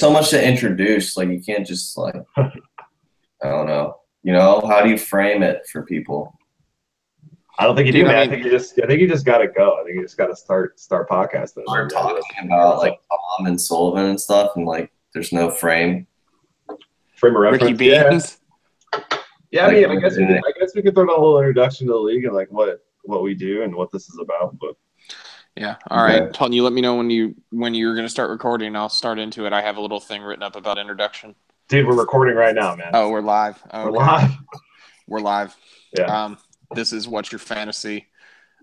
so much to introduce. Like, you can't just like, I don't know. You know, how do you frame it for people? I don't think you do, man. I think you just gotta go. I think you just gotta start podcasting. Start talking about like Tom and Sullivan and stuff, and like, there's no frame. Frame of reference. Ricky Beans. Yeah, like, I mean, I guess we could throw out a little introduction to the league and like what we do and what this is about. But yeah, all right. Pelton, you let me know when you're going to start recording. I'll start into it. I have a little thing written up about introduction. Dude, we're recording right now, man. Oh, we're live. Okay. We're live. We're live. Yeah. This is What's Your Fantasy.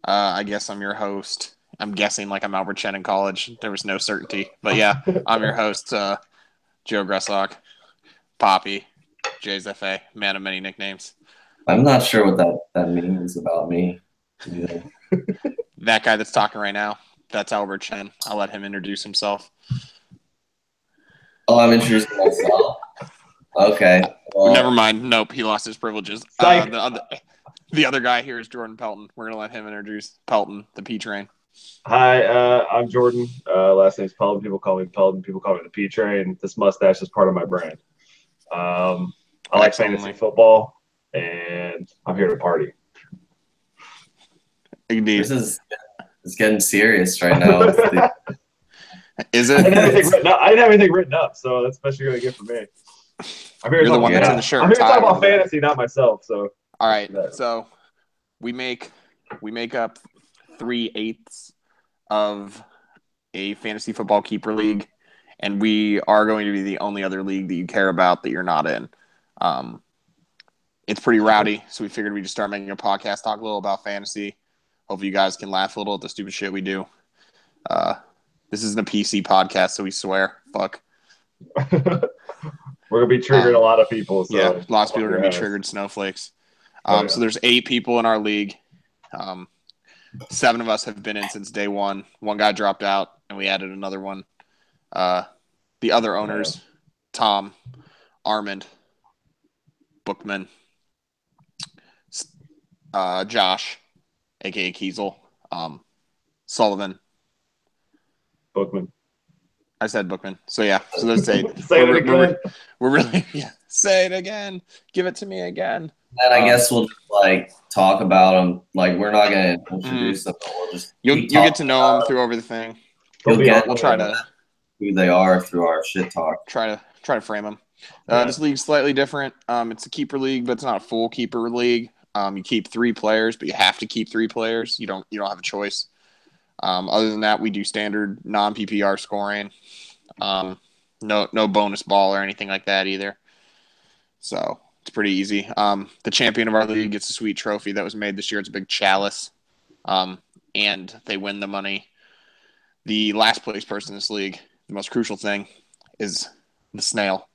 I guess I'm your host. I'm guessing like I'm Albert Chen in college. There was no certainty, but yeah, I'm your host, Joe Gresock, Poppy. Jay's FA, man of many nicknames. I'm not sure what that means about me. Yeah. That guy that's talking right now, that's Albert Chen. I'll let him introduce himself. Oh, I'm introducing myself? Okay. Well, never mind. Nope, he lost his privileges. The other guy here is Jordan Pelton. We're going to let him introduce Pelton, the P-Train. Hi, I'm Jordan. Last name's Pelton. People call me Pelton. People call me the P-Train. This mustache is part of my brand. I like fantasy football, and I'm here to party. Indeed. It's getting serious right now. Is it? I didn't have anything written up, so that's the best you're going to get from me. You're the one that's in the shirt. I'm here to talk about fantasy, not myself. So all right. So we make up 3/8 of a fantasy football keeper league, and we are going to be the only other league that you care about that you're not in. It's pretty rowdy, so we figured we'd just start making a podcast, talk a little about fantasy. Hopefully you guys can laugh a little at the stupid shit we do. This isn't a PC podcast, so we swear. Fuck. We're going to be triggering a lot of people. So yeah, lots of people are going to be triggered snowflakes. So there's 8 people in our league. 7 of us have been in since day one. One guy dropped out, and we added another one. The other owners, Tom, Armand, Bookman, Josh, a.k.a. Kiesel, Sullivan. Bookman. I said Bookman. So, yeah. So there's 8. Say it again. We're really – say it again. Give it to me again. And I guess we'll just, like, talk about them. Like, we're not going to introduce them, but we'll just You'll get to know them through over the thing. We'll try to – who they are through our shit talk. Try to frame them. This league's slightly different. It's a keeper league, but it's not a full keeper league. You keep 3 players, but you have to keep 3 players. You don't have a choice. Other than that, we do standard non-PPR scoring. No bonus ball or anything like that either. So it's pretty easy. The champion of our league gets a sweet trophy that was made this year. It's a big chalice, and they win the money. The last place person in this league, the most crucial thing, is the snail.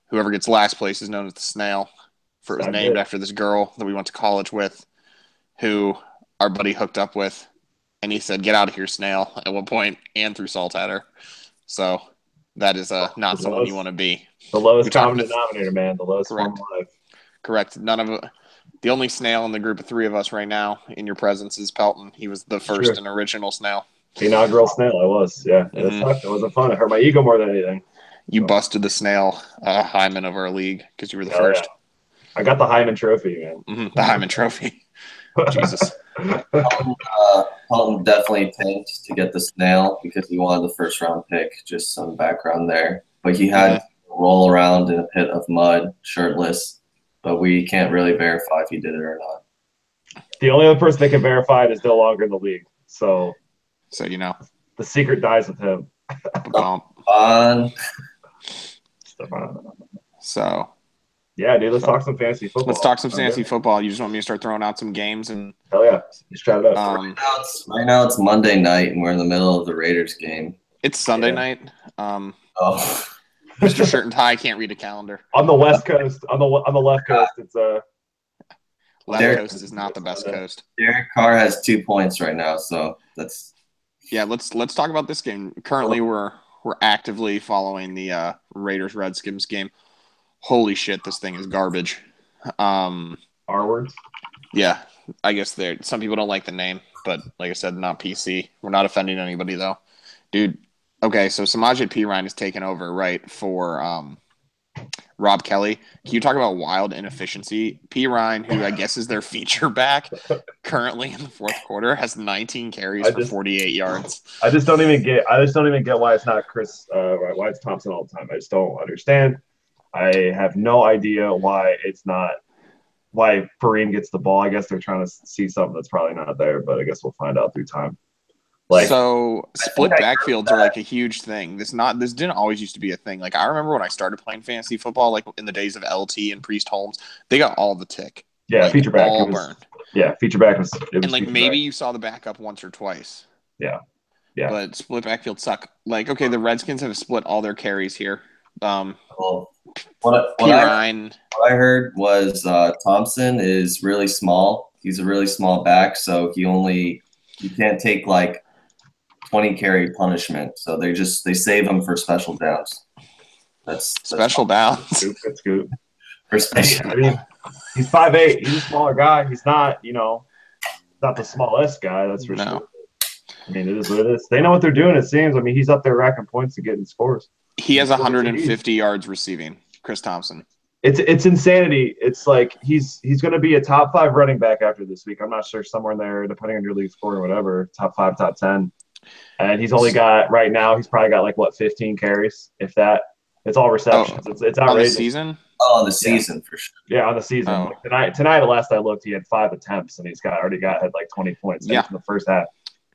Whoever gets last place is known as the snail. It was named after this girl that we went to college with, who our buddy hooked up with, and he said, "Get out of here, snail," at one point, and threw salt at her. So that is not someone you want to be. The lowest common denominator, man. The lowest form of life. Correct. The only snail in the group of 3 of us right now in your presence is Pelton. He was the first and original snail. The inaugural snail, I was. Yeah, it sucked. It wasn't fun. It hurt my ego more than anything. You busted the snail Hyman of our league because you were the first. Yeah. I got the Hyman Trophy, man. The Hyman Trophy. Jesus. Pelton definitely tanked to get the snail because he wanted the first round pick. Just some background there. But he had to roll around in a pit of mud, shirtless. But we can't really verify if he did it or not. The only other person that can verify it is no longer in the league. So you know. The secret dies with him. So yeah, dude, let's talk some fantasy football. Let's talk some fantasy football. You just want me to start throwing out some games? And hell yeah, just try it out. Right now it's Monday night, and we're in the middle of the Raiders game. It's Sunday night. Mr. Shirt and Tie can't read a calendar. On the West Coast, on the left coast, it's left coast is not the best coast. Derek Carr has 2 points right now, so that's Let's talk about this game. Currently, we're actively following the Raiders Redskins game. Holy shit, this thing is garbage. R words? Yeah, I guess some people don't like the name, but like I said, not PC. We're not offending anybody though, dude. Okay, so Samaje Perine has taken over, right, for Rob Kelly. Can you talk about wild inefficiency? Perine, who I guess is their feature back, currently in the fourth quarter, has 19 carries for 48 yards. I just don't even get why it's not why it's Thompson all the time. I just don't understand. I have no idea why Perine gets the ball. I guess they're trying to see something that's probably not there, but I guess we'll find out through time. So split backfields are like a huge thing. This didn't always used to be a thing. Like I remember when I started playing fantasy football, like in the days of LT and Priest Holmes, they got all the tick. Yeah, feature back all burned. Yeah, feature back was. And like maybe you saw the backup once or twice. Yeah. But split backfield suck. Like okay, the Redskins have split all their carries here. What I heard was Thompson is really small. He's a really small back, so he can't take like 20 carry punishment. So they save him for special downs. That's special downs. That's good. For special. I mean, he's 5'8". He's a smaller guy. He's not, not the smallest guy. That's for sure. I mean, it is what it is. They know what they're doing, it seems. I mean, he's up there racking points and getting scores. He has 150 yards receiving, Chris Thompson. It's insanity. It's like he's going to be a top 5 running back after this week. I'm not sure, somewhere in there, depending on your league score or whatever, top 5, top 10. And he's only got, right now, he's probably got 15 carries, if that. It's all receptions. It's outrageous. On the season? Oh, on the season, for sure. Yeah, on the season. Oh. Tonight, last I looked, he had 5 attempts, and had 20 points in the first half.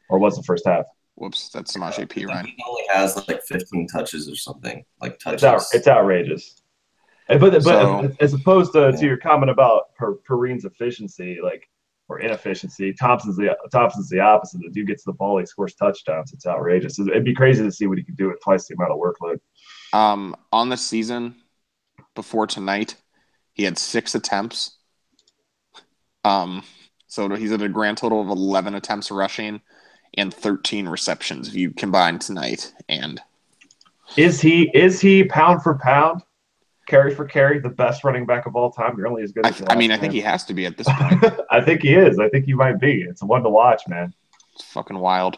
Or was the first half. Whoops, that's Samaje Perine. He only has 15 touches or something. It's outrageous. But as opposed to your comment about Perine's efficiency, or inefficiency, Thompson's the opposite. The dude gets the ball, he scores touchdowns. It's outrageous. It'd be crazy to see what he could do with twice the amount of workload. On the season before tonight, he had 6 attempts. So he's at a grand total of 11 attempts rushing and 13 receptions if you combine tonight. And is he pound for pound, carry for carry, the best running back of all time? You're only as good as I think he has to be at this point. I think he is. I think he might be. It's one to watch, man. It's fucking wild.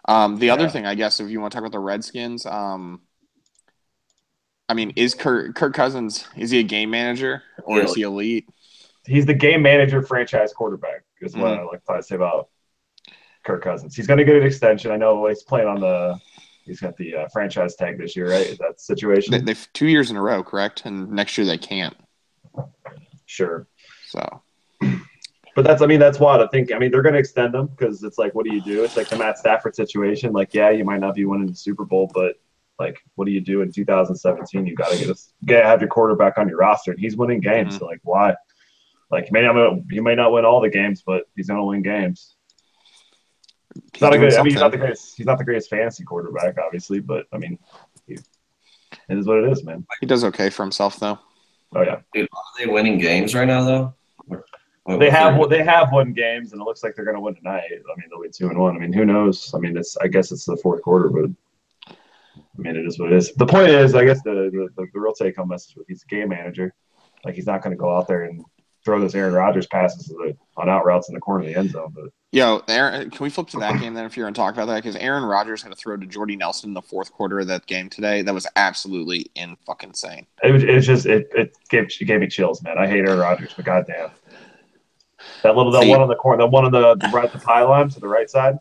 The other thing, I guess, if you want to talk about the Redskins, is Kirk Cousins, is he a game manager or is he elite? He's the game manager, franchise quarterback, is what I like to say about Kirk Cousins. He's going to get an extension. I know he's playing he's got the franchise tag this year, right? Is that the situation? They've 2 years in a row, correct? And next year they can't. Sure. So. But that's what I think. They're going to extend them because it's what do you do? It's like the Matt Stafford situation. You might not be winning the Super Bowl, but what do you do in 2017? You got to have your quarterback on your roster, and he's winning games. Mm-hmm. So why? He may not win all the games, but he's going to win games. He's not the greatest fantasy quarterback, obviously, but it is what it is, man. He does okay for himself, though. Oh yeah. Dude, are they winning games right now, though? They have won games, and it looks like they're going to win tonight. They'll be 2-1. Who knows? I guess it's the fourth quarter, but it is what it is. The point is, I guess the real take-home message is he's a game manager. He's not going to go out there and throw those Aaron Rodgers passes on out routes in the corner of the end zone. But Aaron, can we flip to that game then if you're going to talk about that? Because Aaron Rodgers had to throw to Jordy Nelson in the fourth quarter of that game today. That was absolutely insane. It gave me chills, man. I hate Aaron Rodgers, but goddamn. That one on the corner, that one on the pylon to the right side.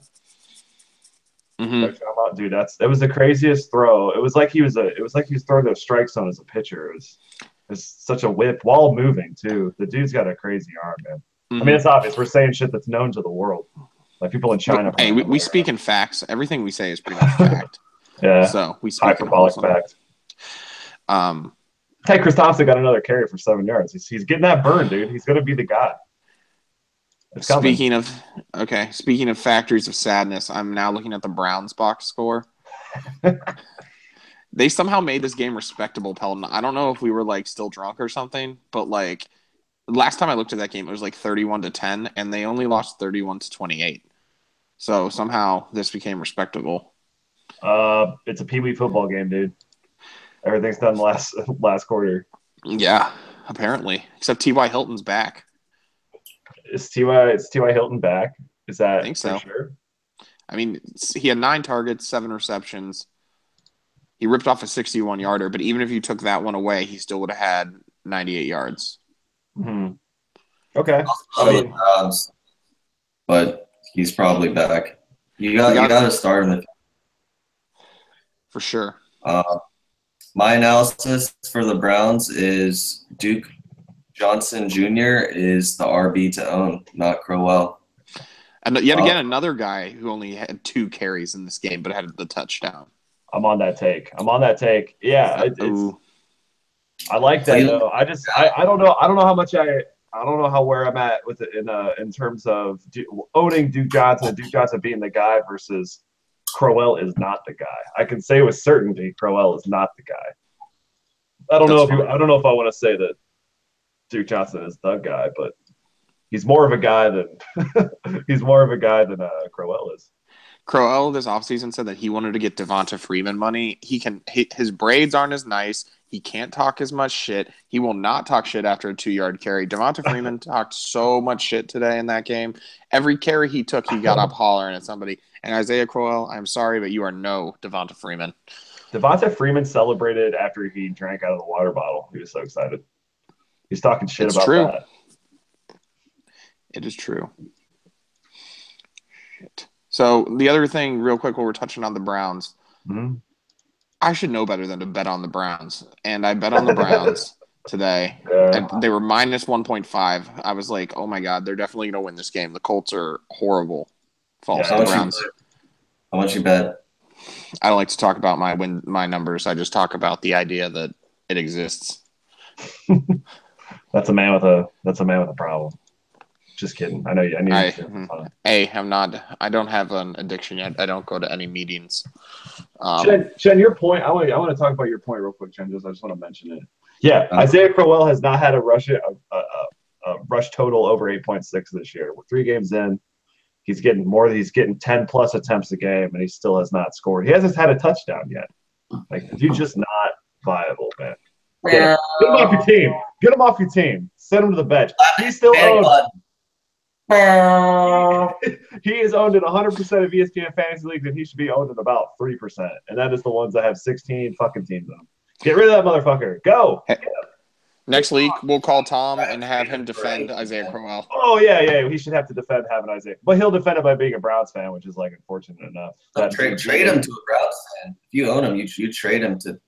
Mm-hmm. Dude, it was the craziest throw. It was like he was throwing those strike zone as a pitcher. It's such a whip while moving too. The dude's got a crazy arm, man. Mm-hmm. It's obvious. We're saying shit that's known to the world. People in China. Hey, we speak in facts. Everything we say is pretty much fact. Yeah. So we speak hyperbolic fact. Hey, Chris Thompson got another carry for 7 yards. He's getting that burn, dude. He's gonna be the guy. Speaking of factories of sadness, I'm now looking at the Browns box score. They somehow made this game respectable, Pelton. I don't know if we were still drunk or something, but last time I looked at that game, it was 31-10, and they only lost 31-28. So somehow this became respectable. It's a peewee football game, dude. Everything's done last quarter. Yeah, apparently, except T.Y. Hilton's back. Is T.Y. Hilton back? Is that I think so. For sure? He had 9 targets, 7 receptions. He ripped off a 61-yarder, but even if you took that one away, he still would have had 98 yards. Mm-hmm. Okay. But he's probably back. You got to start him for sure. My analysis for the Browns is Duke Johnson Jr. is the RB to own, not Crowell. And yet again, another guy who only had 2 carries in this game but had the touchdown. I'm on that take. Yeah, I like that though. I don't know. I don't know how much I don't know where I'm at with it in terms of owning Duke Johnson being the guy versus Crowell is not the guy. I can say with certainty Crowell is not the guy. I don't know if I want to say that Duke Johnson is the guy, but he's more of a guy than Crowell is. Crowell this offseason said that he wanted to get Devonta Freeman money. His braids aren't as nice. He can't talk as much shit. He will not talk shit after a 2-yard carry. Devonta Freeman talked so much shit today in that game. Every carry he took, he got up hollering at somebody. And Isaiah Crowell, I'm sorry, but you are no Devonta Freeman. Devonta Freeman celebrated after he drank out of the water bottle. He was so excited. He's talking shit about that. It is true. Shit. So the other thing, real quick, while we're touching on the Browns, I should know better than to bet on the Browns, and I bet on the Browns today. Yeah. And they were minus 1.5. I was like, oh my god, they're definitely going to win this game. The Colts are horrible. False. Yeah, the Browns. How much you bet? I don't like to talk about my numbers. I just talk about the idea that it exists. That's a man with a problem. Just kidding. I know you. I'm not. I don't have an addiction yet. I don't go to any meetings. Chen, your point. I want to talk about your point real quick, Chen. I just want to mention it. Yeah, Isaiah Crowell has not had a rush total over 8.6 this year. We're 3 games in. He's getting more. He's getting 10 plus attempts a game, and he still has not scored. He hasn't had a touchdown yet. Like, he's just not viable, man. Get him off your team. Get him off your team. Send him to the bench. He's still owned. He is owned in 100% of ESPN fantasy leagues, and he should be owned in about 3%. And that is the ones that have 16 fucking teams on them. Get rid of that motherfucker. Go. Next week, we'll call Tom and have him defend Isaiah Crowell. Oh, yeah. He should have to defend having Isaiah. But he'll defend it by being a Browns fan, which is, like, unfortunate enough. Trade him to a Browns fan. If you own him, you trade him to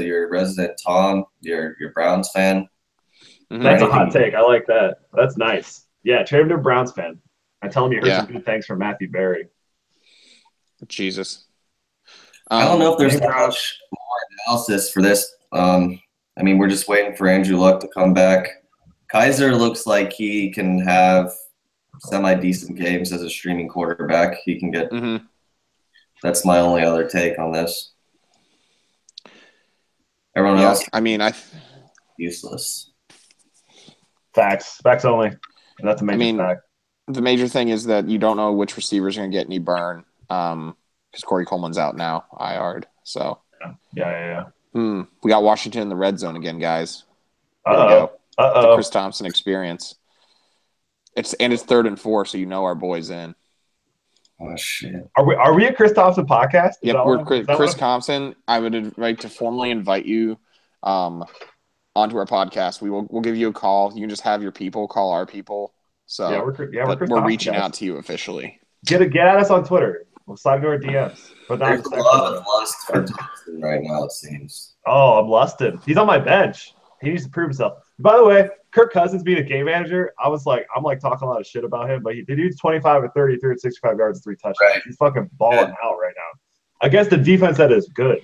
your resident Tom, your Browns fan. Mm-hmm. That's a hot take. I like that. That's nice. Yeah, trade him to a Browns fan. I tell him you heard some good things from Matthew Berry. Jesus. I don't know if there's much more analysis for this. I mean, we're just waiting for Andrew Luck to come back. Kaiser looks like he can have semi-decent games as a streaming quarterback. He can get That's my only other take on this. Everyone else? I mean, useless. Facts only. And that's a major fact. The major thing is that you don't know which receivers are going to get any burn because Corey Coleman's out now, IR'd. So yeah. We got Washington in the red zone again, guys. Uh-oh. The Chris Thompson experience. It's 3rd and 4, so you know our boy's in. Oh shit! Are we a Chris Thompson podcast? Yep, we're Chris Thompson. I would like to formally invite you onto our podcast. We'll give you a call. You can just have your people call our people. So we're reaching out to you officially. Get at us on Twitter. We'll slide into our DMs. But there's a lot of lust for Thompson right now, it seems. Oh, I'm lusted. He's on my bench. He needs to prove himself. By the way, Kirk Cousins being a game manager, I'm talking a lot of shit about him, but the dude's 25 or 30, 365 yards, 3 touchdowns. Right. He's fucking balling out right now against the defense that is good.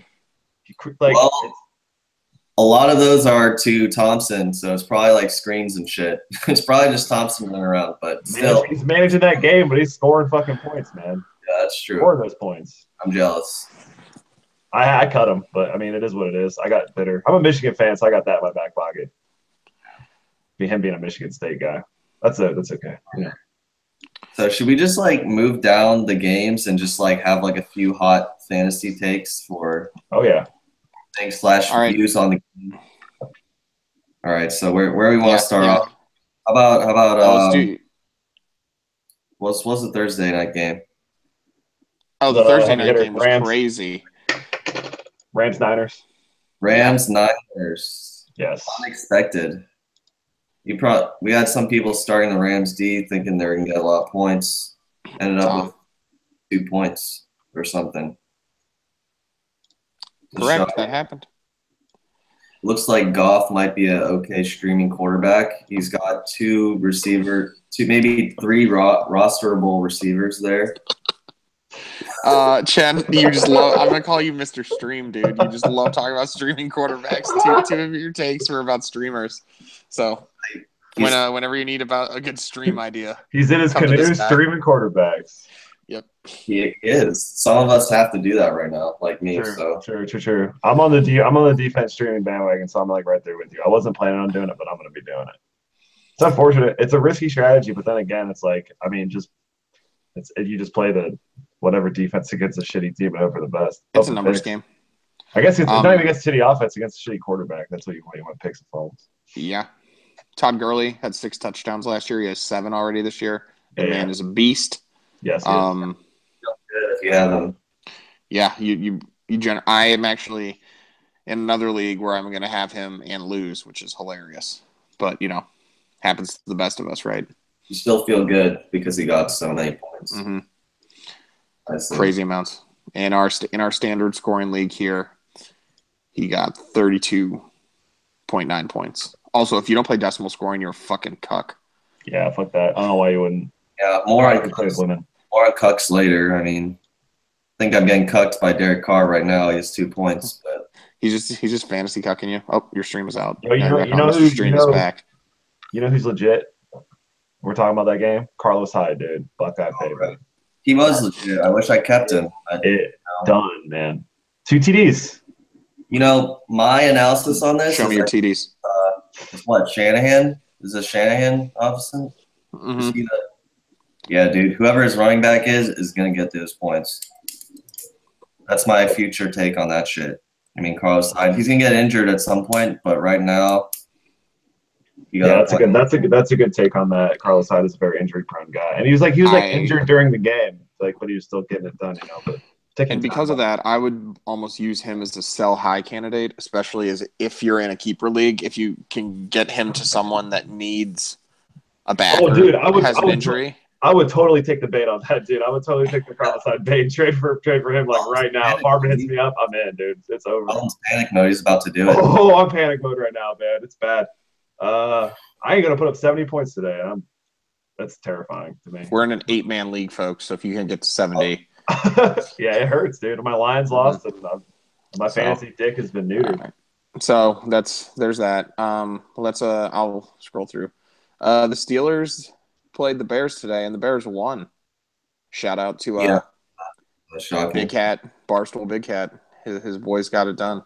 A lot of those are to Thompson, so it's probably like screens and shit. It's probably just Thompson running around, but still. He's managing that game, but he's scoring fucking points, man. Yeah, that's true. Scoring those points. I'm jealous. I cut him, but I mean, it is what it is. I got bitter. I'm a Michigan fan, so I got that in my back pocket. Him being a Michigan State guy. That's okay. Yeah. So should we just move down the games and just have a few hot fantasy takes for? Oh yeah. Thanks / reviews on the game. All right. So where we want to start off? How about what's the Thursday night game? Oh, the Thursday night game was crazy. Rams Niners. Rams Niners. Yes. Unexpected. We had some people starting the Rams D thinking they were gonna get a lot of points. Ended up with 2 points or something. Correct. That happened. Looks like Goff might be an okay streaming quarterback. He's got maybe three rosterable receivers there. Chen, you just love. I'm gonna call you Mr. Stream, dude. You just love talking about streaming quarterbacks. Two of your takes were about streamers. So whenever you need about a good stream idea, he's in his canoe streaming quarterbacks. Yep, he is. Some of us have to do that right now, like me. True. I'm on the defense streaming bandwagon, so I'm like right there with you. I wasn't planning on doing it, but I'm gonna be doing it. It's unfortunate. It's a risky strategy, but then again, it's like you just play the whatever defense against a shitty team and hope for the best. It's a numbers game. I guess it's not even against a shitty offense, against a shitty quarterback. That's what you want to pick some phones. Yeah. Todd Gurley had 6 touchdowns last year. He has 7 already this year. The man is a beast. Yes. Good if you have him. Yeah, I am actually in another league where I'm going to have him and lose, which is hilarious. But happens to the best of us, right? You still feel good because he got so many points. Mm-hmm. Crazy amounts. In our standard scoring league here, he got 32.9 points. Also, if you don't play decimal scoring, you're a fucking cuck. Yeah, fuck that. I don't know why you wouldn't. Yeah, more on cucks later. I mean, I think I'm getting cucked by Derek Carr right now. He has 2 points, but he's just fantasy cucking you. Oh, your stream is out. You know who's back. You know who's legit? We're talking about that game. Carlos Hyde, dude. Buckeye favorite. He was legit. I wish I kept him. Done, man. 2 TDs. My analysis on this. Show me your TDs. What, Shanahan? Is this Shanahan officer? Mm-hmm. Yeah, dude. Whoever his running back is going to get those points. That's my future take on that shit. I mean, Carlos Hyde, he's going to get injured at some point, but right now, that's a good take on that. Carlos Hyde is a very injury prone guy, and he was injured during the game, but he was still getting it done, But because of that, I would almost use him as a sell high candidate, especially as if you're in a keeper league. If you can get him to someone that needs a backer, has an injury. I would totally take the bait on that, dude. I would totally take the Carlos Hyde bait, trade for him right now. If Harvard hits me up, I'm in, dude. It's over. I'm in panic mode. He's about to do it. Oh, I'm panic mode right now, man. It's bad. I ain't gonna put up 70 points today. That's terrifying to me. We're in an 8-man league, folks. So if you can get to 70, yeah, it hurts, dude. My Lions lost, and my fantasy dick has been neutered. Right. So there's that. I'll scroll through. The Steelers played the Bears today, and the Bears won. Shout out to Big Cat, Barstool Big Cat. His boys got it done.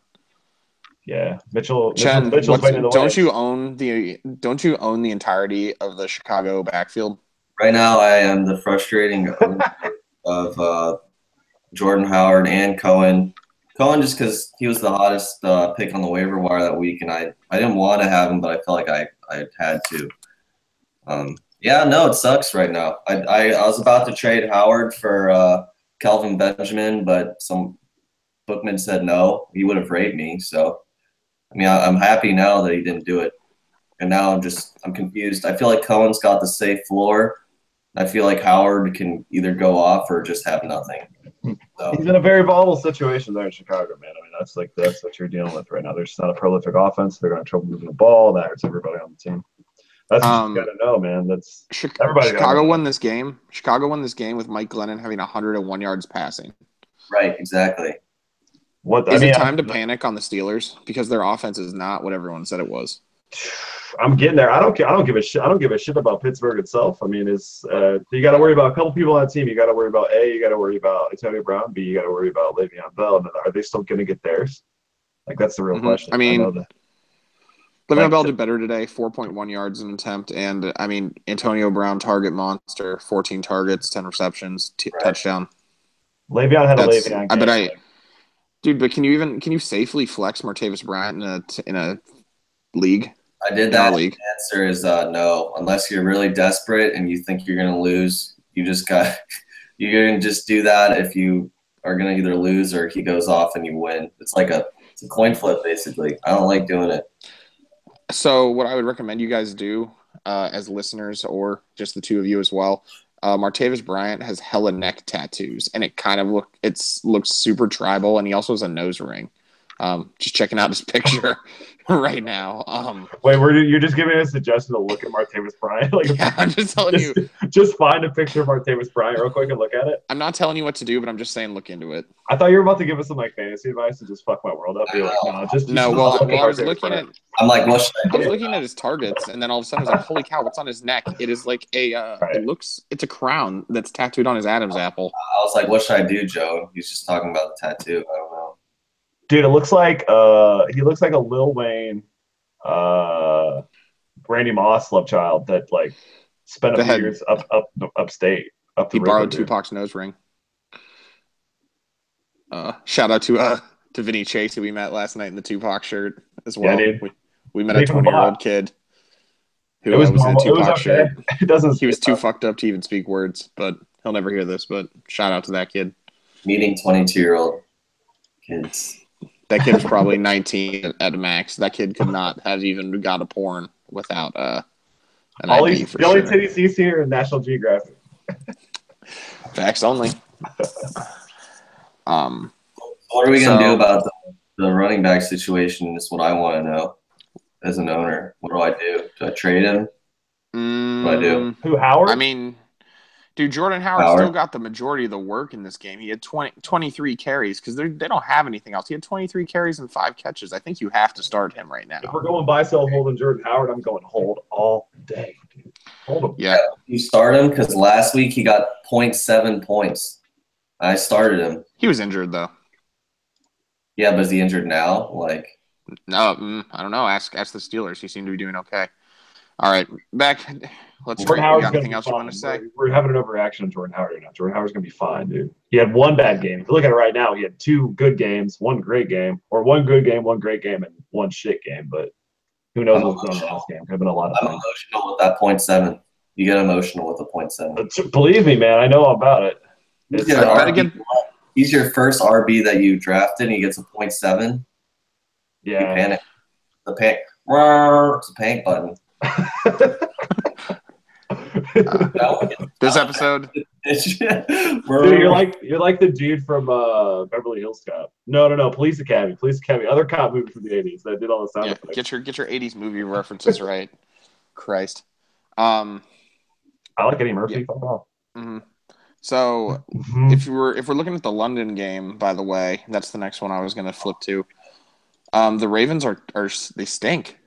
Yeah, Mitchell's Chen, waiting the don't you own the entirety of the Chicago backfield? Right now, I am the frustrating owner of Jordan Howard and Cohen. Cohen just because he was the hottest pick on the waiver wire that week, and I didn't want to have him, but I felt like I had to. It sucks right now. I was about to trade Howard for Kelvin Benjamin, but some bookman said no. He would have raped me, so. I mean, I'm happy now that he didn't do it. And now I'm confused. I feel like Cohen's got the safe floor. I feel like Howard can either go off or just have nothing. So. He's in a very volatile situation there in Chicago, man. I mean, that's what you're dealing with right now. There's not a prolific offense. They're going to have trouble moving the ball. That hurts everybody on the team. That's what you got to know, man. That's everybody. Chicago won this game. Chicago won this game with Mike Glennon having 101 yards passing. Right, exactly. Is it time to panic on the Steelers because their offense is not what everyone said it was? I'm getting there. I don't give a shit. I don't give a shit about Pittsburgh itself. I mean, you got to worry about a couple people on that team. You got to worry about you got to worry about Antonio Brown. B, you got to worry about Le'Veon Bell. And are they still going to get theirs? Like that's the real question. I mean, Le'Veon Bell did better today, 4.1 yards an attempt, and I mean Antonio Brown target monster, 14 targets, 10 receptions, touchdown. Le'Veon had a Le'Veon game. Dude, but can you safely flex Martavis Bryant in a league? I did that. The answer is no. Unless you're really desperate and you think you're going to lose, you can just do that if you are going to either lose or he goes off and you win. It's a coin flip, basically. I don't like doing it. So what I would recommend you guys do as listeners or just the two of you as well, Martavis Bryant has hella neck tattoos, and it kind of looks super tribal, and he also has a nose ring. Just checking out his picture right now. Wait, you're just giving us a suggestion to look at Martavis Bryant? Yeah, I'm just telling you. Just find a picture of Martavis Bryant real quick and look at it. I'm not telling you what to do, but I'm just saying look into it. I thought you were about to give us some fantasy advice and just fuck my world up. You're like, no, Well, I was looking at. I'm like, what should I do? I was looking at his targets, and then all of a sudden I was like, holy cow, what's on his neck? It is like it's a crown that's tattooed on his Adam's apple. I was like, what should I do, Joe? He's just talking about the tattoo. I don't know. Dude, it looks like he looks like a Lil Wayne, Randy Moss love child that spent a few years upstate. He borrowed Tupac's nose ring. Shout out to Vinny Chase, who we met last night in the Tupac shirt as well. Yeah, we met a 20-year-old kid who was in a Tupac shirt. He was too fucked up to even speak words, but he'll never hear this. But shout out to that kid. Meeting 22-year-old kids. That kid was probably 19 at a max. That kid could not have even got a porn without an ID for sure. The only titties he's here in National Geographic. Facts only. What are we going to do about the running back situation is what I want to know as an owner. What do I do? Do I trade him? What do I do? Who, Howard? I mean, dude, Jordan Howard still got the majority of the work in this game. He had 23 carries because they don't have anything else. He had 23 carries and 5 catches. I think you have to start him right now. If we're going buy, sell, hold, and Jordan Howard, I'm going hold all day. Hold him. Yeah. You start him because last week he got 0.7 points. I started him. He was injured, though. Yeah, but is he injured now? No, I don't know. Ask the Steelers. He seemed to be doing okay. All right, back. Let's Jordan you Howard's got anything else fine. you want to say? We're having an overreaction on Jordan Howard right now. Jordan Howard's going to be fine, dude. He had one bad game. If you look at it right now, he had 2 good games, 1 great game, or 1 good game, 1 great game, and 1 shit game. But who knows what's going on in the last game? Could have been a lot of I'm emotional with that 0.7. You get emotional with the 0.7. Believe me, man. I know all about it. He's your first RB that you drafted, and he gets a 0.7. Yeah. You panic. It's a panic button. This episode, dude, you're like the dude from Beverly Hills Cop. No, Police Academy, other cop movie from the '80s that did all the sound effects. Get your '80s movie references right. Christ. I like Eddie Murphy. Yeah. Mm-hmm. So if we're looking at the London game, by the way, that's the next one I was going to flip to. The Ravens are they stink.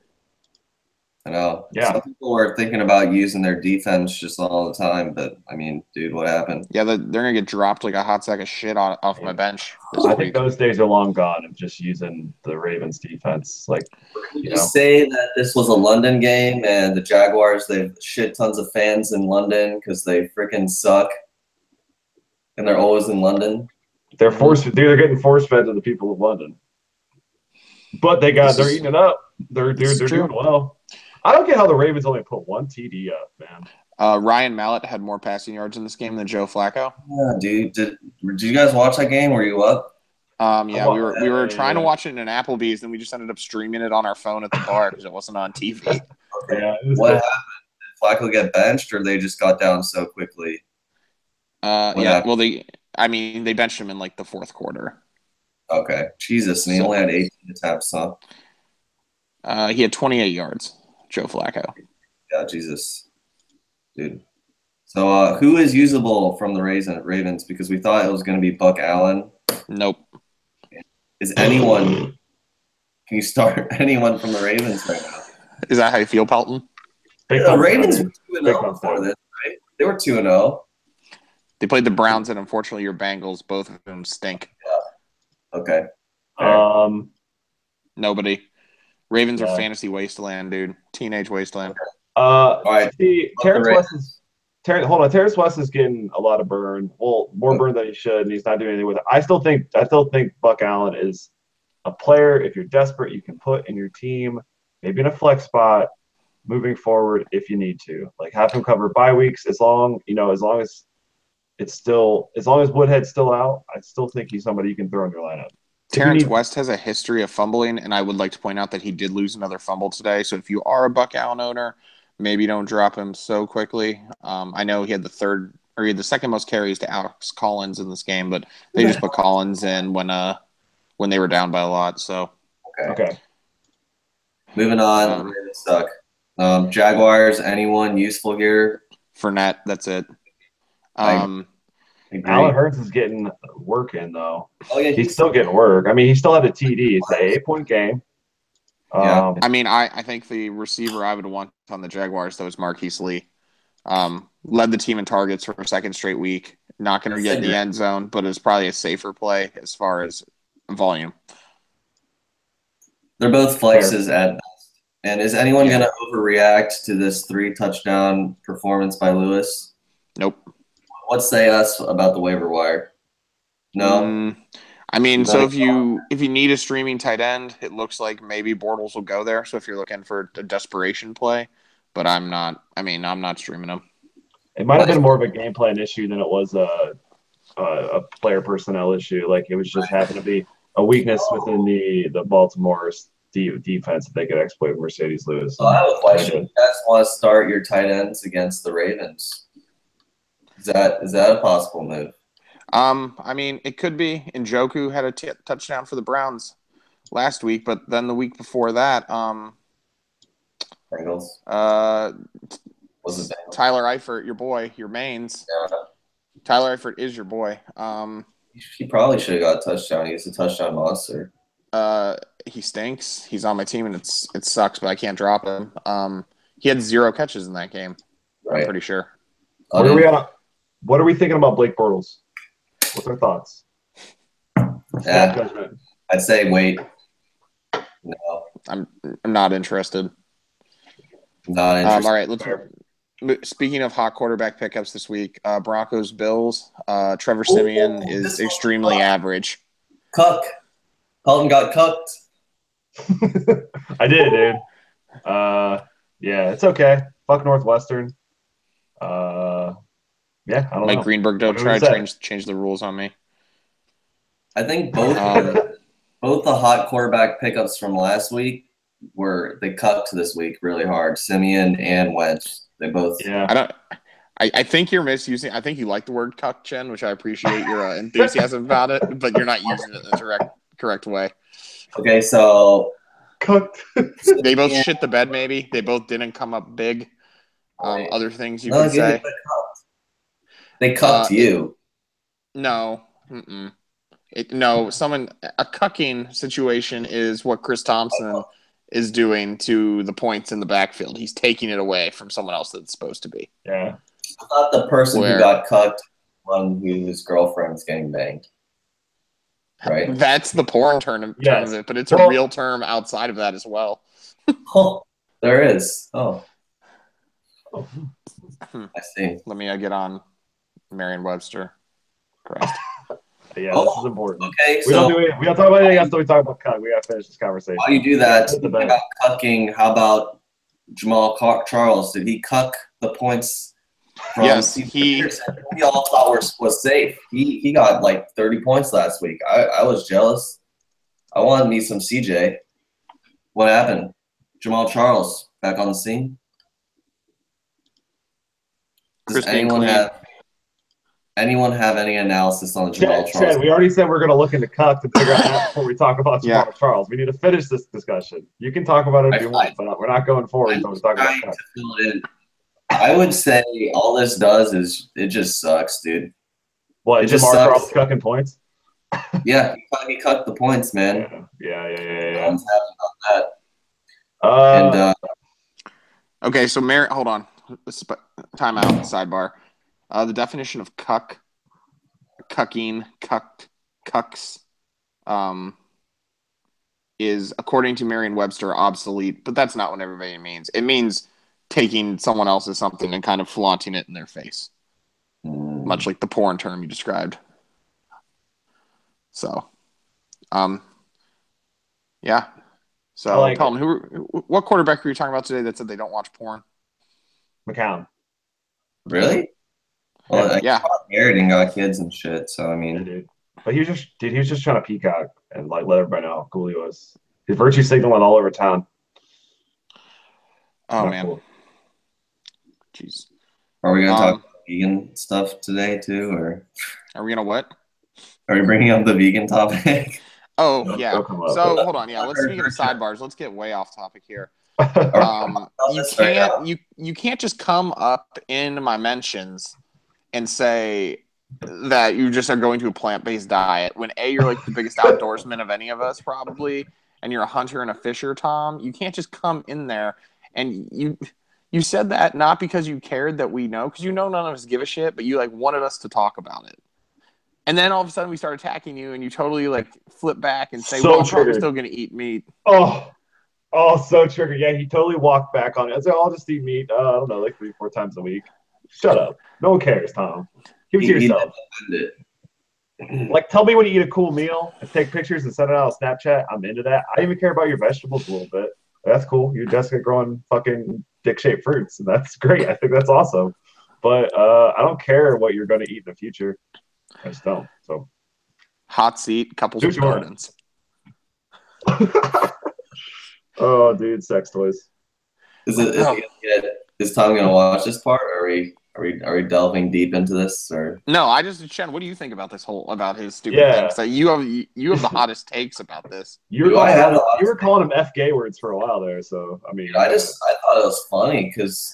I know. Yeah. Some people are thinking about using their defense just all the time, but I mean, dude, what happened? Yeah, they're gonna get dropped like a hot sack of shit off my bench. I think those days are long gone of just using the Ravens defense. You say that this was a London game and the Jaguars, they have shit tons of fans in London because they freaking suck, and they're always in London. They're getting force fed to the people of London, but they're eating it up. They're doing well. I don't get how the Ravens only put 1 TD up, man. Ryan Mallett had more passing yards in this game than Joe Flacco. Yeah, dude. Did you guys watch that game? Were you up? Yeah, we were trying to watch it in an Applebee's, and we just ended up streaming it on our phone at the bar because it wasn't on TV. Okay. Yeah, what happened? Did Flacco get benched, or they just got down so quickly? Well, they benched him in the 4th quarter. Okay, Jesus, and he only had 18 attempts, huh? He had 28 yards. Joe Flacco. Yeah, Jesus. Dude. So who is usable from the Ravens? Because we thought it was going to be Buck Allen. Nope. Is anyone – can you start anyone from the Ravens right now? Is that how you feel, Pelton? The Ravens were 2-0 before this, right? They were 2-0. They played the Browns and, unfortunately, your Bengals. Both of them stink. Yeah. Okay. Nobody. Ravens are fantasy wasteland, dude. Teenage wasteland. All right. See, Terrence West is getting a lot of burn. Well, more burn than he should, and he's not doing anything with it. I still think Buck Allen is a player. If you're desperate, you can put in your team, maybe in a flex spot, moving forward if you need to. Have him cover bye weeks as long as it's still, as long as Woodhead's still out, I still think he's somebody you can throw in your lineup. Terrence West has a history of fumbling, and I would like to point out that he did lose another fumble today. So if you are a Buck Allen owner, maybe don't drop him so quickly. I know he had the second most carries to Alex Collins in this game, but they just put Collins in when they were down by a lot. So okay. Moving on, Ravens suck. Jaguars, anyone useful here? Fournette, that's it. Alan Hurts is getting work in, though. Oh, yeah, he's still getting work. I mean, he still had a TD. It's an 8-point game. Yeah. I mean, I think the receiver I would want on the Jaguars, though, is Marquise Lee. Led the team in targets for a second straight week. Not going to get in the end zone, but it's probably a safer play as far as volume. They're both flexes at best. And is anyone going to overreact to this 3-touchdown performance by Lewis? Nope. What say us about the waiver wire? No. I mean, so if you need a streaming tight end, it looks like maybe Bortles will go there. So if you're looking for a desperation play, but I'm not streaming him. It might have been more of a game plan issue than it was a player personnel issue. Like it was just happened to be a weakness within the Baltimore defense that they could exploit Mercedes Lewis. I have a question. You guys want to start your tight ends against the Ravens? Is that a possible move? I mean, it could be. Njoku had a touchdown for the Browns last week, but then the week before that, Bengals. Was it Tyler Eifert, your boy, your mains? Yeah. Tyler Eifert is your boy. He probably should have got a touchdown. He's a touchdown monster. He stinks. He's on my team, and it sucks, but I can't drop him. He had 0 catches in that game. Right. I'm pretty sure. What are we thinking about Blake Bortles? What's our thoughts? I'd say wait. No. I'm not interested. Not interested. All right, speaking of hot quarterback pickups this week, Broncos, Bills, Trevor Siemian is extremely average. Cuck. Pelton got cucked. I did, dude. Yeah, it's okay. Fuck Northwestern. Yeah, I don't know. Mike Greenberg don't try to change the rules on me. I think both the hot quarterback pickups from last week they cucked this week really hard. Siemian and Wentz. They both. Yeah. I think you're misusing. I think you like the word cuck, Chen, which I appreciate your enthusiasm about it, but you're not using it in the correct way. Okay, so cooked. They both shit the bed. Maybe they both didn't come up big. Other things you could say. They cucked you. No. No. A cucking situation is what Chris Thompson is doing to the points in the backfield. He's taking it away from someone else that's supposed to be. Yeah. I thought the person who got cucked one whose girlfriend's getting banged. Right? That's the porn term of it, but it's a real term outside of that as well. Oh, there is. Oh. I see. Let me get on Merriam-Webster. Christ. Yeah, this is important. Okay, we don't talk about anything else until we talk about cuck. We got to finish this conversation. While you do that, about cucking, how about Jamal Charles? Did he cuck the points from he all thought was safe. He got like 30 points last week. I was jealous. I wanted me some CJ. What happened? Jamal Charles back on the scene? Does anyone have any analysis on Jamal Charles? We already said we're going to look into cuck to figure out that before we talk about Jamal Charles. We need to finish this discussion. You can talk about it if you want, but we're not going forward until we talk about cuck. I would say all this does is it just sucks, dude. What, Jamal Charles cucking points? Yeah, he cucked the points, man. Yeah. I'm happy about that. Okay, so hold on. Time out, sidebar. The definition of cuck, cucking, cucks, is, according to Merriam-Webster, obsolete, but that's not what everybody means. It means taking someone else's something and kind of flaunting it in their face. Much like the porn term you described. So, yeah. So, Pelton, what quarterback were you talking about today that said they don't watch porn? McCown. Really? Well, like, Yeah. got married and got kids and shit. So I Yeah, mean, dude. But he was just trying to peacock and like let everybody know how cool he was. His virtue signaling all over town. Oh Not man. cool. Jeez. are we gonna talk about vegan stuff today too, or Are we gonna what? are we bringing up the vegan topic? Oh yeah. They'll come up. So hold on. Yeah. Let's speak of the sidebars. Let's get way off topic here. You this right can't you can't just come up in my mentions and say that you just are going to a plant-based diet when you're like the biggest outdoorsman of any of us probably, and you're a hunter and a fisher, Tom. You can't just come in there and you said that not because you cared that we know, because you know none of us give a shit, but you like wanted us to talk about it. And then all of a sudden we start attacking you and you totally like flip back and say, So well, I'm probably triggered. still going to eat meat. Oh, so triggered. Yeah, he totally walked back on it. I was like, I'll just eat meat, I don't know, like 3-4 times a week. Shut up. No one cares, Tom. Give it to yourself. Like, tell me when you eat a cool meal and take pictures and send it out on Snapchat. I'm into that. I even care about your vegetables a little bit. That's cool. You're just growing fucking dick-shaped fruits, and that's great. I think that's awesome. But I don't care what you're going to eat in the future. I just don't. So, hot seat, couples of gardens. Oh, dude, sex toys. Is Tom gonna watch this part? Or are we delving deep into this? Or no? Chen, what do you think about about his stupid thing? So you have the hottest takes about this. You were calling him F gay words for a while there. So I mean, I thought it was funny because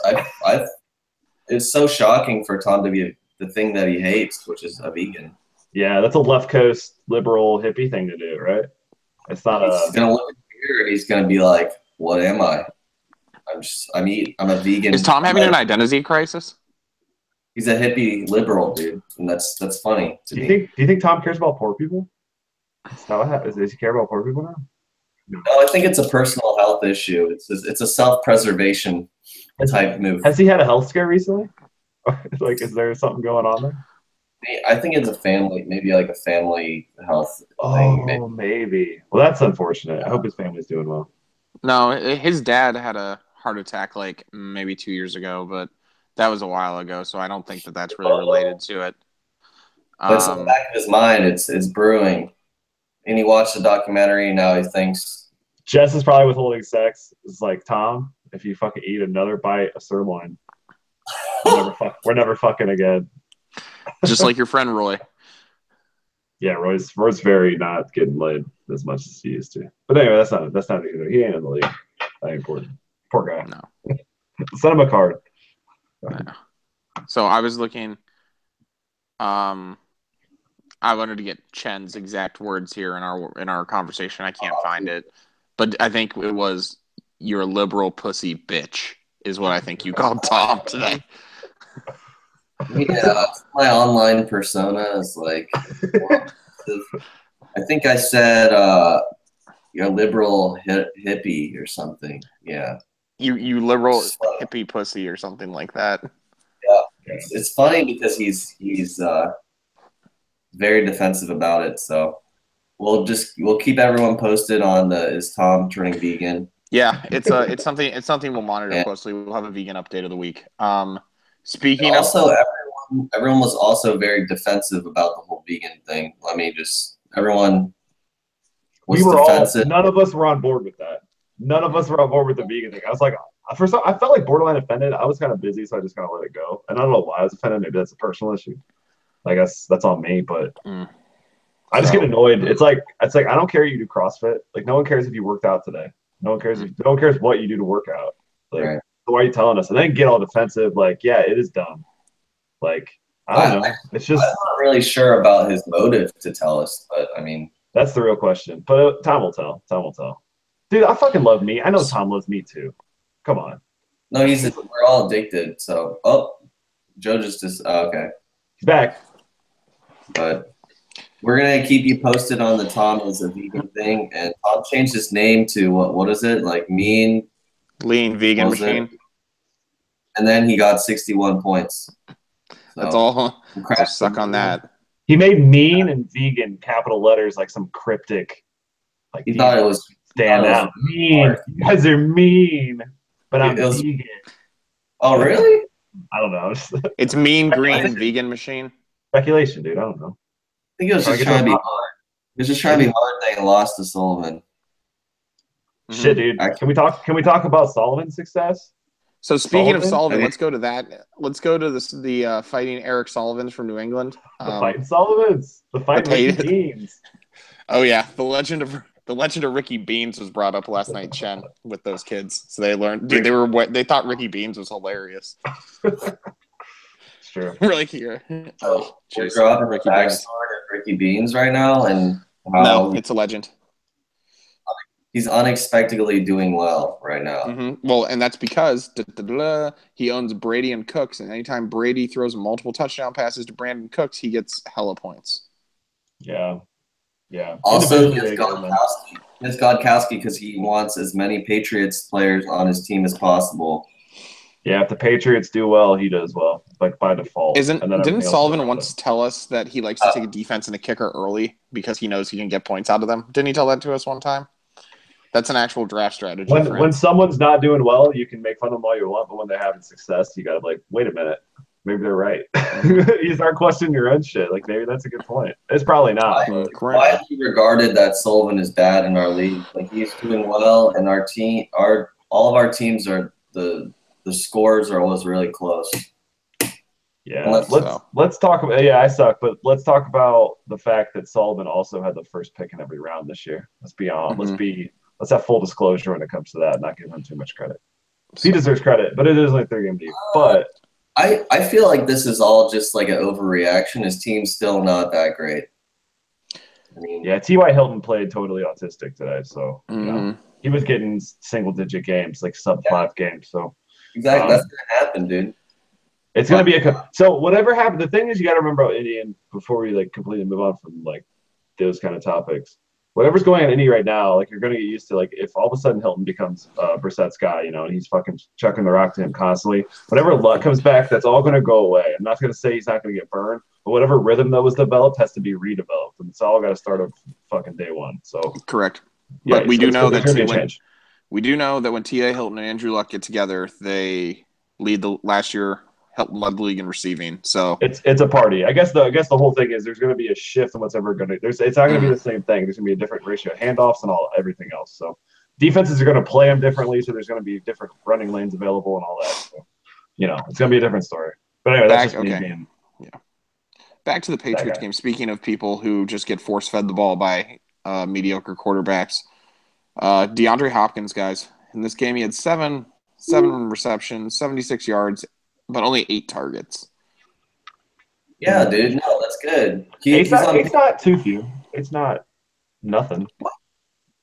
it's so shocking for Tom to be the thing that he hates, which is a vegan. Yeah, that's a left coast liberal hippie thing to do, right? It's not He's gonna look at here and he's gonna be like, "What am I? I'm a vegan." Is Tom having an identity crisis? He's a hippie liberal, dude, and that's funny to me. Do you think Tom cares about poor people? Is that what happens? Does he care about poor people now? No, I think it's a personal health issue. It's a self-preservation type move. Has he had a health scare recently? Like, is there something going on there? I think it's maybe like a family health thing. Oh, maybe. Well, that's unfortunate. I hope his family's doing well. No, his dad had a heart attack like maybe 2 years ago, but that was a while ago, so I don't think that's really related to it. But it's in the back of his mind. It's brewing. And he watched the documentary, and now he thinks Jess is probably withholding sex. It's like, Tom, if you fucking eat another bite of sirloin, we're never fucking again. Just like your friend Roy. Yeah, Roy's very not getting laid as much as he used to. But anyway, that's not either. He ain't in the league. That ain't important. Poor guy. No. Send him a card. So I was looking. I wanted to get Chen's exact words here in our conversation. I can't find it, but I think it was "you're a liberal pussy bitch" is what I think you called Tom today. Yeah, my online persona is like. I think I said you're a liberal hippie or something. Yeah. You liberal hippie pussy or something like that. Yeah, it's funny because he's very defensive about it. So we'll keep everyone posted on is Tom turning vegan. Yeah, it's something we'll monitor closely. We'll have a vegan update of the week. Speaking and also, everyone was also very defensive about the whole vegan thing. Everyone was defensive. None of us were on board with that. None of us were on board with the vegan thing. I was like, first I felt like borderline offended. I was kind of busy, so I just kind of let it go. And I don't know why I was offended. Maybe that's a personal issue. I guess that's on me, but I just get annoyed. It's like I don't care you do CrossFit. Like, no one cares if you worked out today. No one cares what you do to work out. Like, right. Why are you telling us? And then get all defensive. Like, yeah, it is dumb. Like, I don't know. It's just I'm not really sure about his motive to tell us, but I mean, that's the real question. But time will tell. Time will tell. Dude, I fucking love meat. I know Tom loves meat too. Come on. No, we're all addicted. So, Joe just okay. He's back. But we're gonna keep you posted on the Tom is a vegan thing, and Tom changed his name to what is it, like Lean Vegan Machine? And then he got 61 points. So, that's all. Suck on that. He made mean and vegan capital letters like some cryptic. Like he thought it was stand out. Mean. You guys are mean, but I'm vegan. Oh really? I don't know. It's Mean Green Vegan Machine. Speculation, dude. I don't know. I think it was just trying to be hard. It was just trying to be hard thing and lost to Sullivan. Shit, dude. Can we talk about Sullivan's success? So speaking of Sullivan, let's go to that. Let's go to the fighting Eric Sullivans from New England. The fighting Sullivans. The fighting Ricky Beans. Oh yeah, the legend of Ricky Beans was brought up last night, Chen, with those kids. So they learned. Dude, they thought Ricky Beans was hilarious. It's true. Really here. Oh, we're dropping Ricky Beans right now, and no, it's a legend. He's unexpectedly doing well right now. Mm-hmm. Well, and that's because he owns Brady and Cooks, and anytime Brady throws multiple touchdown passes to Brandon Cooks, he gets hella points. Yeah. Also, he has Godkowski because he wants as many Patriots players on his team as possible. Yeah, if the Patriots do well, he does well, like by default. Didn't Sullivan once tell us that he likes to take a defense and a kicker early because he knows he can get points out of them? Didn't he tell that to us one time? That's an actual draft strategy. When someone's not doing well, you can make fun of them all you want, but when they're having success, you gotta wait a minute, maybe they're right. You start questioning your own shit. Like maybe that's a good point. It's probably not. Widely regarded that Sullivan is bad in our league. Like he's doing well, and our team, all of our teams are the scores are always really close. Yeah, let's talk about. Yeah, I suck, but let's talk about the fact that Sullivan also had the first pick in every round this year. Let's be honest. Let's have full disclosure when it comes to that and not give him too much credit. He deserves credit, but it is like 3 game deep. But I feel like this is all just like an overreaction. His team's still not that great. I mean, yeah, T.Y. Hilton played totally autistic today, so you know, he was getting single-digit games, like sub-5 games. So exactly, that's gonna happen, dude. It's gonna be so whatever happened. The thing is, you got to remember about Indian before we completely move on from those kind of topics. Whatever's going on in Indy right now, you're going to get used to, if all of a sudden Hilton becomes Brissett's guy, and he's fucking chucking the rock to him constantly. Whenever luck comes back, that's all going to go away. I'm not going to say he's not going to get burned, but whatever rhythm that was developed has to be redeveloped, and it's all got to start at fucking day one. So correct. Yeah, but we do know that when T.A. Hilton and Andrew Luck get together, they lead the last year. Hilton led the league in receiving, so it's a party. I guess the whole thing is there's going to be a shift in what's ever going to. It's not going to be the same thing. There's going to be a different ratio of handoffs and everything else. So defenses are going to play them differently. So there's going to be different running lanes available and all that. So it's going to be a different story. But anyway, that's just me being. Yeah. Back to the Patriots game. Speaking of people who just get force fed the ball by mediocre quarterbacks, DeAndre Hopkins, guys, in this game he had seven receptions, 76 yards. But only 8 targets. Yeah, dude. No, that's good. It's not too few. It's not nothing.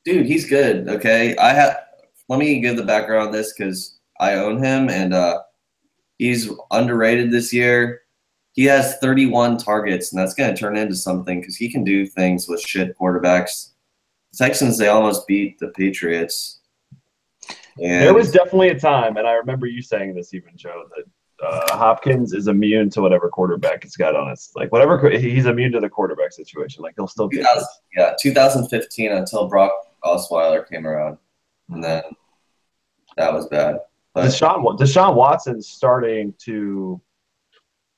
Dude, he's good. Okay, let me give the background on this because I own him and he's underrated this year. He has 31 targets, and that's going to turn into something because he can do things with shit quarterbacks. The Texans, they almost beat the Patriots. And there was definitely a time, and I remember you saying this even, Joe, that Hopkins is immune to whatever quarterback he's got on his whatever he's immune to the quarterback situation. He'll still get 2015 until Brock Osweiler came around, and then that was bad. But Deshaun Watson's starting to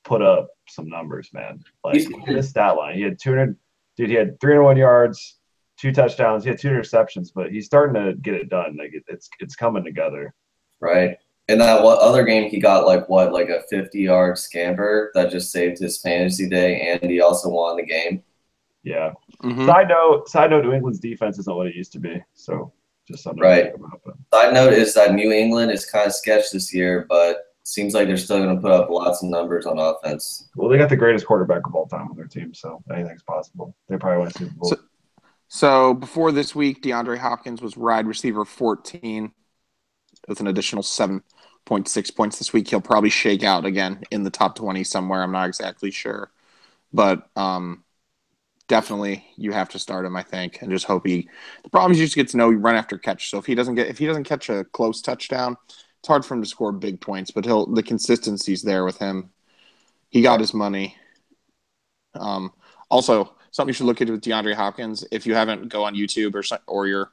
put up some numbers, man. His stat line, he had 200. Dude, he had 301 yards, 2 touchdowns. He had 2 interceptions, but he's starting to get it done. It's coming together. Right. In that other game, he got a 50-yard scamper that just saved his fantasy day, and he also won the game. Yeah. Mm-hmm. Side note, New England's defense isn't what it used to be. So just something right. To about that. Side note is that New England is kind of sketched this year, but seems like they're still going to put up lots of numbers on offense. Well, they got the greatest quarterback of all time on their team, so anything's possible. They probably win Super Bowl. So before this week, DeAndre Hopkins was wide receiver 14 with an additional 7.6 points this week. He'll probably shake out again in the top 20 somewhere. I'm not exactly sure. But definitely you have to start him, I think, and just hope the problem is you just get to know run after catch. So if he doesn't catch a close touchdown, it's hard for him to score big points, but the consistency's there with him. He got his money. Also, something you should look into with DeAndre Hopkins, if you haven't, go on YouTube or your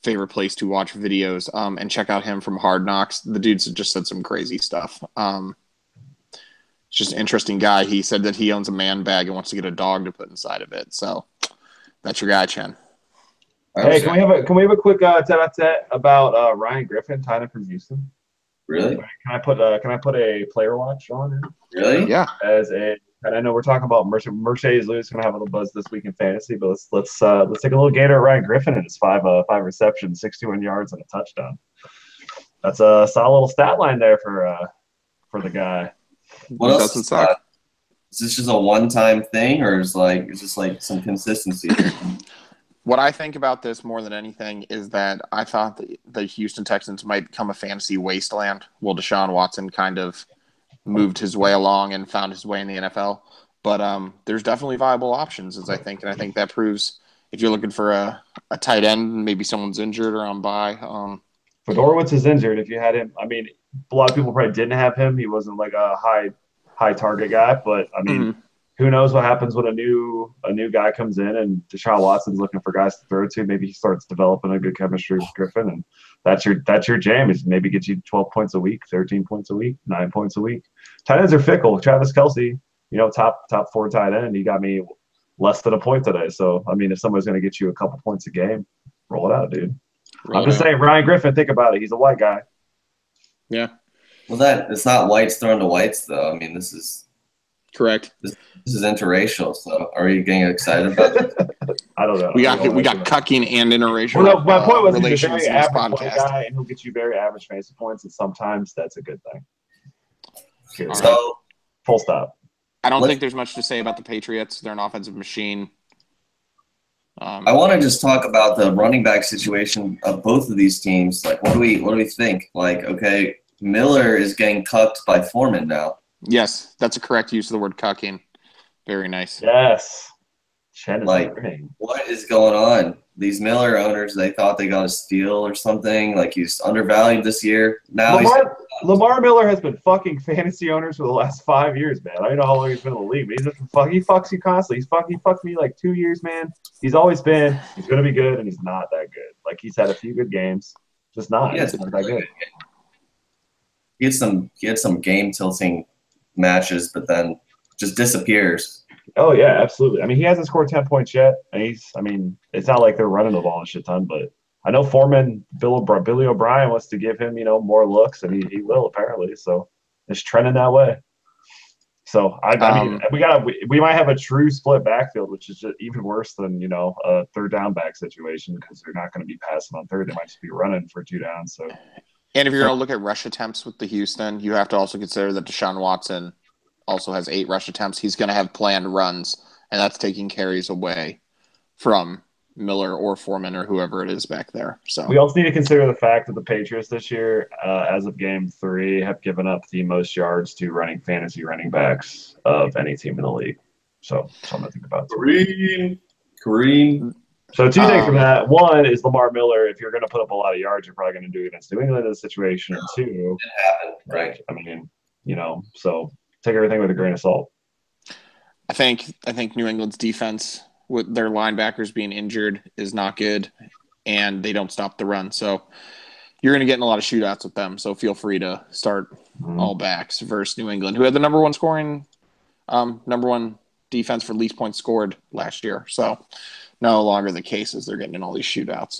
favorite place to watch videos and check out him from Hard Knocks. The dude's just said some crazy stuff. just an interesting guy. He said that he owns a man bag and wants to get a dog to put inside of it. So that's your guy, Chen. Hey, can we have a quick tete-a-tete about Ryan Griffin, tight end from Houston? Really? Can I put a player watch on? Really? Yeah. And I know we're talking about Mercedes Lewis going to have a little buzz this week in fantasy, but let's take a little gator at Ryan Griffin and his five receptions, 61 yards, and a touchdown. That's a solid little stat line there for the guy. What else doesn't suck? Is this just a one-time thing, or is this like some consistency? What I think about this more than anything is that I thought that the Houston Texans might become a fantasy wasteland. Well, Deshaun Watson kind of moved his way along and found his way in the NFL. But there's definitely viable options, as I think. And I think that proves if you're looking for a tight end, maybe someone's injured or on bye. Fedorowicz is injured. If you had him, I mean, a lot of people probably didn't have him. He wasn't like a high target guy. But, I mean, who knows what happens when a new guy comes in and Deshaun Watson's looking for guys to throw to. Maybe he starts developing a good chemistry with Griffin, and that's your jam. Is maybe get you 12 points a week, 13 points a week, 9 points a week. Tight ends are fickle. Travis Kelce, top 4 tight end. He got me less than a point today. So I mean, if somebody's going to get you a couple points a game, roll it out, dude. I'm just saying, Ryan Griffin. Think about it. He's a white guy. Yeah. Well, it's not whites thrown to whites, though. I mean, this is correct. This is interracial. So, are you getting excited about it? I don't know. We got cucking and interracial. Well, no, my point was he's a relations very in this average podcast. guy, and he'll get you very average fantasy points, and sometimes that's a good thing. Period. So, full stop. I don't think there's much to say about the Patriots. They're an offensive machine. I want to just talk about the running back situation of both of these teams. Like, what do we think? Like, okay, Miller is getting cucked by Foreman now. Yes, that's a correct use of the word cucking. Very nice. Yes. Chen is what is going on? These Miller owners, they thought they got a steal or something. Like, he's undervalued this year. Now Lamar Miller has been fucking fantasy owners for the last 5 years, man. I don't know how long he's been in the league, but he fucks you constantly. He fucked me like 2 years, man. He's always been. He's going to be good, and he's not that good. Like, he's had a few good games. Just not. He's not that good. He had some game tilting matches, but then just disappears. Oh yeah, absolutely. I mean, he hasn't scored 10 points yet, and it's not like they're running the ball a shit ton, but I know Foreman, Billy O'Brien wants to give him, more looks, and he will apparently. So it's trending that way. So I mean, we might have a true split backfield, which is just even worse than a third down back situation because they're not going to be passing on third; they might just be running for 2 downs. So. And if you're going to look at rush attempts with the Houston, you have to also consider that Deshaun Watson also has 8 rush attempts. He's going to have planned runs, and that's taking carries away from Miller or Foreman or whoever it is back there. So we also need to consider the fact that the Patriots this year, as of Game 3, have given up the most yards to fantasy running backs of any team in the league. So something to think about. Kareem. So 2 things from that. One is Lamar Miller. If you're going to put up a lot of yards, you're probably going to do it against New England in this situation. And 2, it happened, right? I mean, so take everything with a grain of salt. I think New England's defense with their linebackers being injured is not good, and they don't stop the run. So you're going to get in a lot of shootouts with them. So feel free to start all backs versus New England, who had the number one defense for least points scored last year. So no longer the case as they're getting in all these shootouts.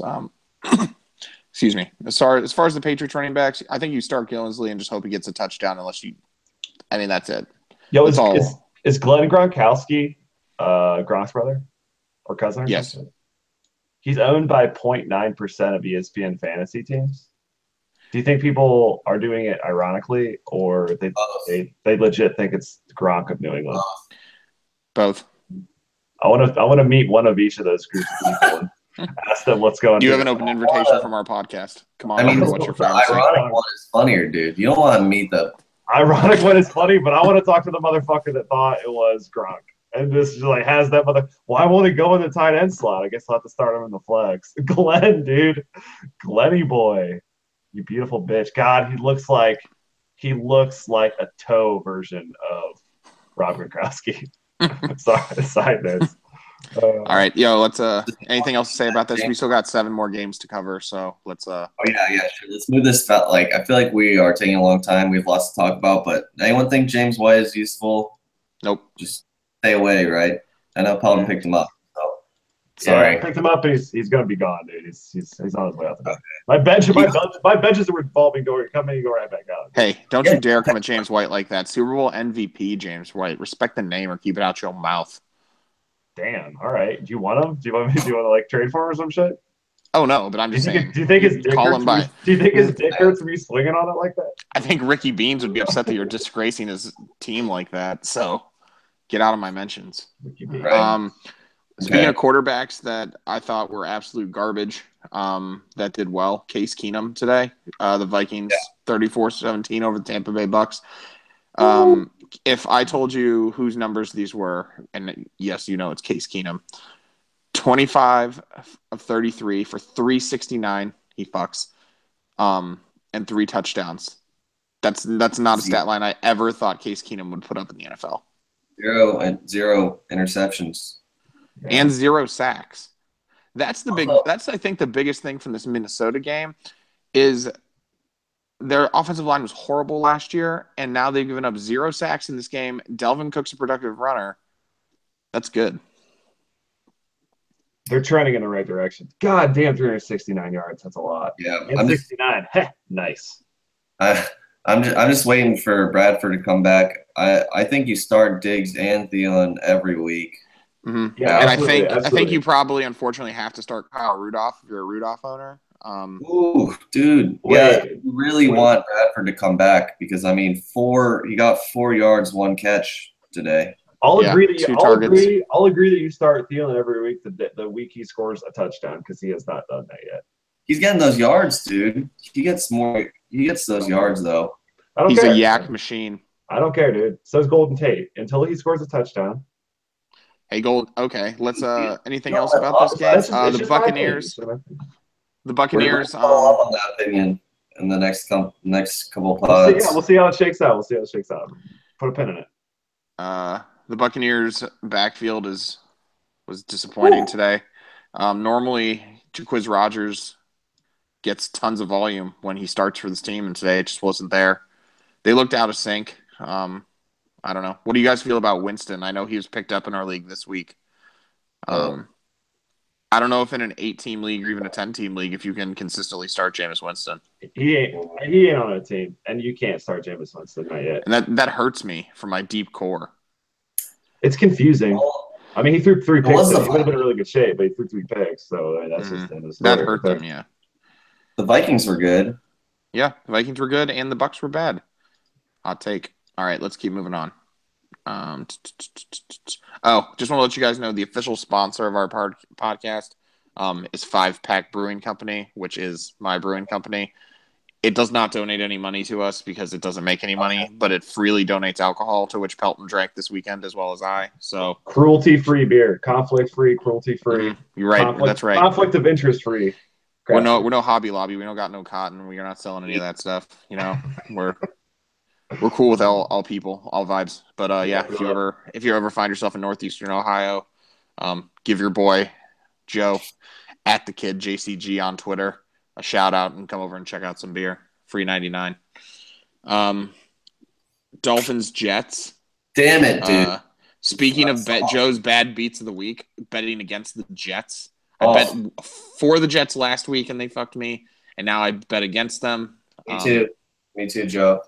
Excuse me. As far as the Patriots running backs, I think you start Gillensley and just hope he gets a touchdown that's it. Yo, is Glenn Gronkowski Gronk's brother or cousin? Yes. Something? He's owned by 0.9% of ESPN fantasy teams. Do you think people are doing it ironically, or they legit think it's Gronk of New England? Both. I want to meet one of each of those groups of people and ask them what's going on. You have an open invitation from our podcast. Come on, what's your the ironic one is funnier, dude. You don't want to meet the ironic one is funny, but I want to talk to the motherfucker that thought it was Gronk. And this just has that why won't he go in the tight end slot? I guess I'll have to start him in the flex. Glenn, dude. Glenny boy. You beautiful bitch. God, he looks like a toe version of Rob Gronkowski. Sorry, side notes. All right, let's anything else to say about this? We still got 7 more games to cover, so let's Oh yeah, sure. Let's move this. Like, I feel like we are taking a long time. We have lots to talk about, but anyone think James White is useful? Nope. Just stay away, right? I know Pelton picked him up. So sorry. Yeah, I picked him up, and he's gonna be gone, dude. He's on his way out the door. My benches are revolving door. Come in, you go right back out. Hey, don't you dare come at James White like that. Super Bowl MVP James White. Respect the name or keep it out your mouth. Damn. All right. Do you want him? Do you want to like trade for him or some shit? Oh no, but I'm just saying. Do you think his dick hurts to be swinging on it like that? I think Ricky Beans would be upset that you're disgracing his team like that. So get out of my mentions. Right. Speaking of quarterbacks that I thought were absolute garbage, that did well. Case Keenum today. The Vikings 34-17 over the Tampa Bay Bucks. If I told you whose numbers these were, and yes, it's Case Keenum. 25 of 33 for 369. He fucks. And 3 touchdowns. That's not a stat line I ever thought Case Keenum would put up in the NFL. 0 interceptions. And 0 sacks. That's I think the biggest thing from this Minnesota game is their offensive line was horrible last year, and now they've given up 0 sacks in this game. Delvin Cook's a productive runner. That's good. They're trending in the right direction. God damn, 369 yards. That's a lot. Yeah. And 69. Nice. I'm just waiting for Bradford to come back. I think you start Diggs and Thielen every week. Mm-hmm. Yeah, and I think you probably unfortunately have to start Kyle Rudolph if you're a Rudolph owner. Ooh, dude. Yeah, you really want Bradford to come back because he got 4 yards, 1 catch today. I'll agree that you start Thielen every week the week he scores a touchdown because he has not done that yet. He's getting those yards, dude. He gets those yards though. He's a yak machine. I don't care, dude. So's Golden Tate until he scores a touchdown. Hey, Gold. Okay, let's. Anything else about this game? The Buccaneers. The Buccaneers. Follow up on that opinion in the next couple pods. We'll see how it shakes out. Put a pin in it. The Buccaneers' backfield was disappointing today. Normally, Jacquizz Rodgers gets tons of volume when he starts for this team, and today it just wasn't there. They looked out of sync. I don't know. What do you guys feel about Winston? I know he was picked up in our league this week. I don't know if in an 8-team league or even a 10-team league if you can consistently start Jameis Winston. He ain't on a team, and you can't start Jameis Winston, not yet. And that hurts me from my deep core. It's confusing. He threw 3 picks. He would have been in really good shape, but he threw 3 picks, so that's just that hurt them, yeah. The Vikings were good. Yeah, the Vikings were good, and the Bucs were bad. Hot take. All right, let's keep moving on. Just want to let you guys know the official sponsor of our podcast is 5-Pack Brewing Company, which is my brewing company. It does not donate any money to us because it doesn't make any money, but it freely donates alcohol, to which Pelton drank this weekend as well as I. So cruelty-free beer, conflict-free, cruelty-free. You're right. That's right. Conflict of interest-free. We're no Hobby Lobby. We don't got no cotton. We are not selling any of that stuff. We're cool with all people, all vibes. But if you ever find yourself in northeastern Ohio, give your boy Joe at the kid JCG on Twitter a shout out and come over and check out some beer. Free 99. Dolphins Jets. Damn it, dude. Speaking of Joe's bad beats of the week, betting against the Jets. I bet for the Jets last week and they fucked me, and now I bet against them. Me too, Joe.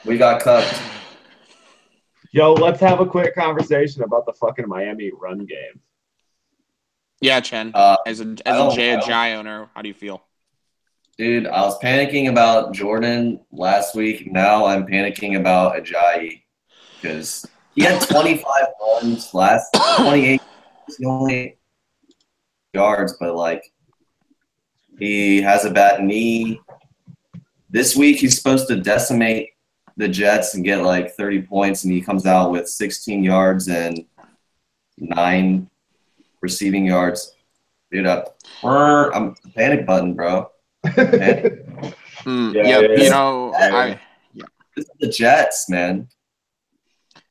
We got cooked. Yo, let's have a quick conversation about the fucking Miami run game. Yeah, Chen. As a Jai owner, how do you feel? Dude, I was panicking about Jordan last week. Now I'm panicking about Ajayi because he had 25 runs last 28. He only yards, but he has a bad knee. This week he's supposed to decimate the Jets and get 30 points, and he comes out with 16 yards and 9 receiving yards. Dude, I'm panic button, bro. Panic. This is the Jets, man.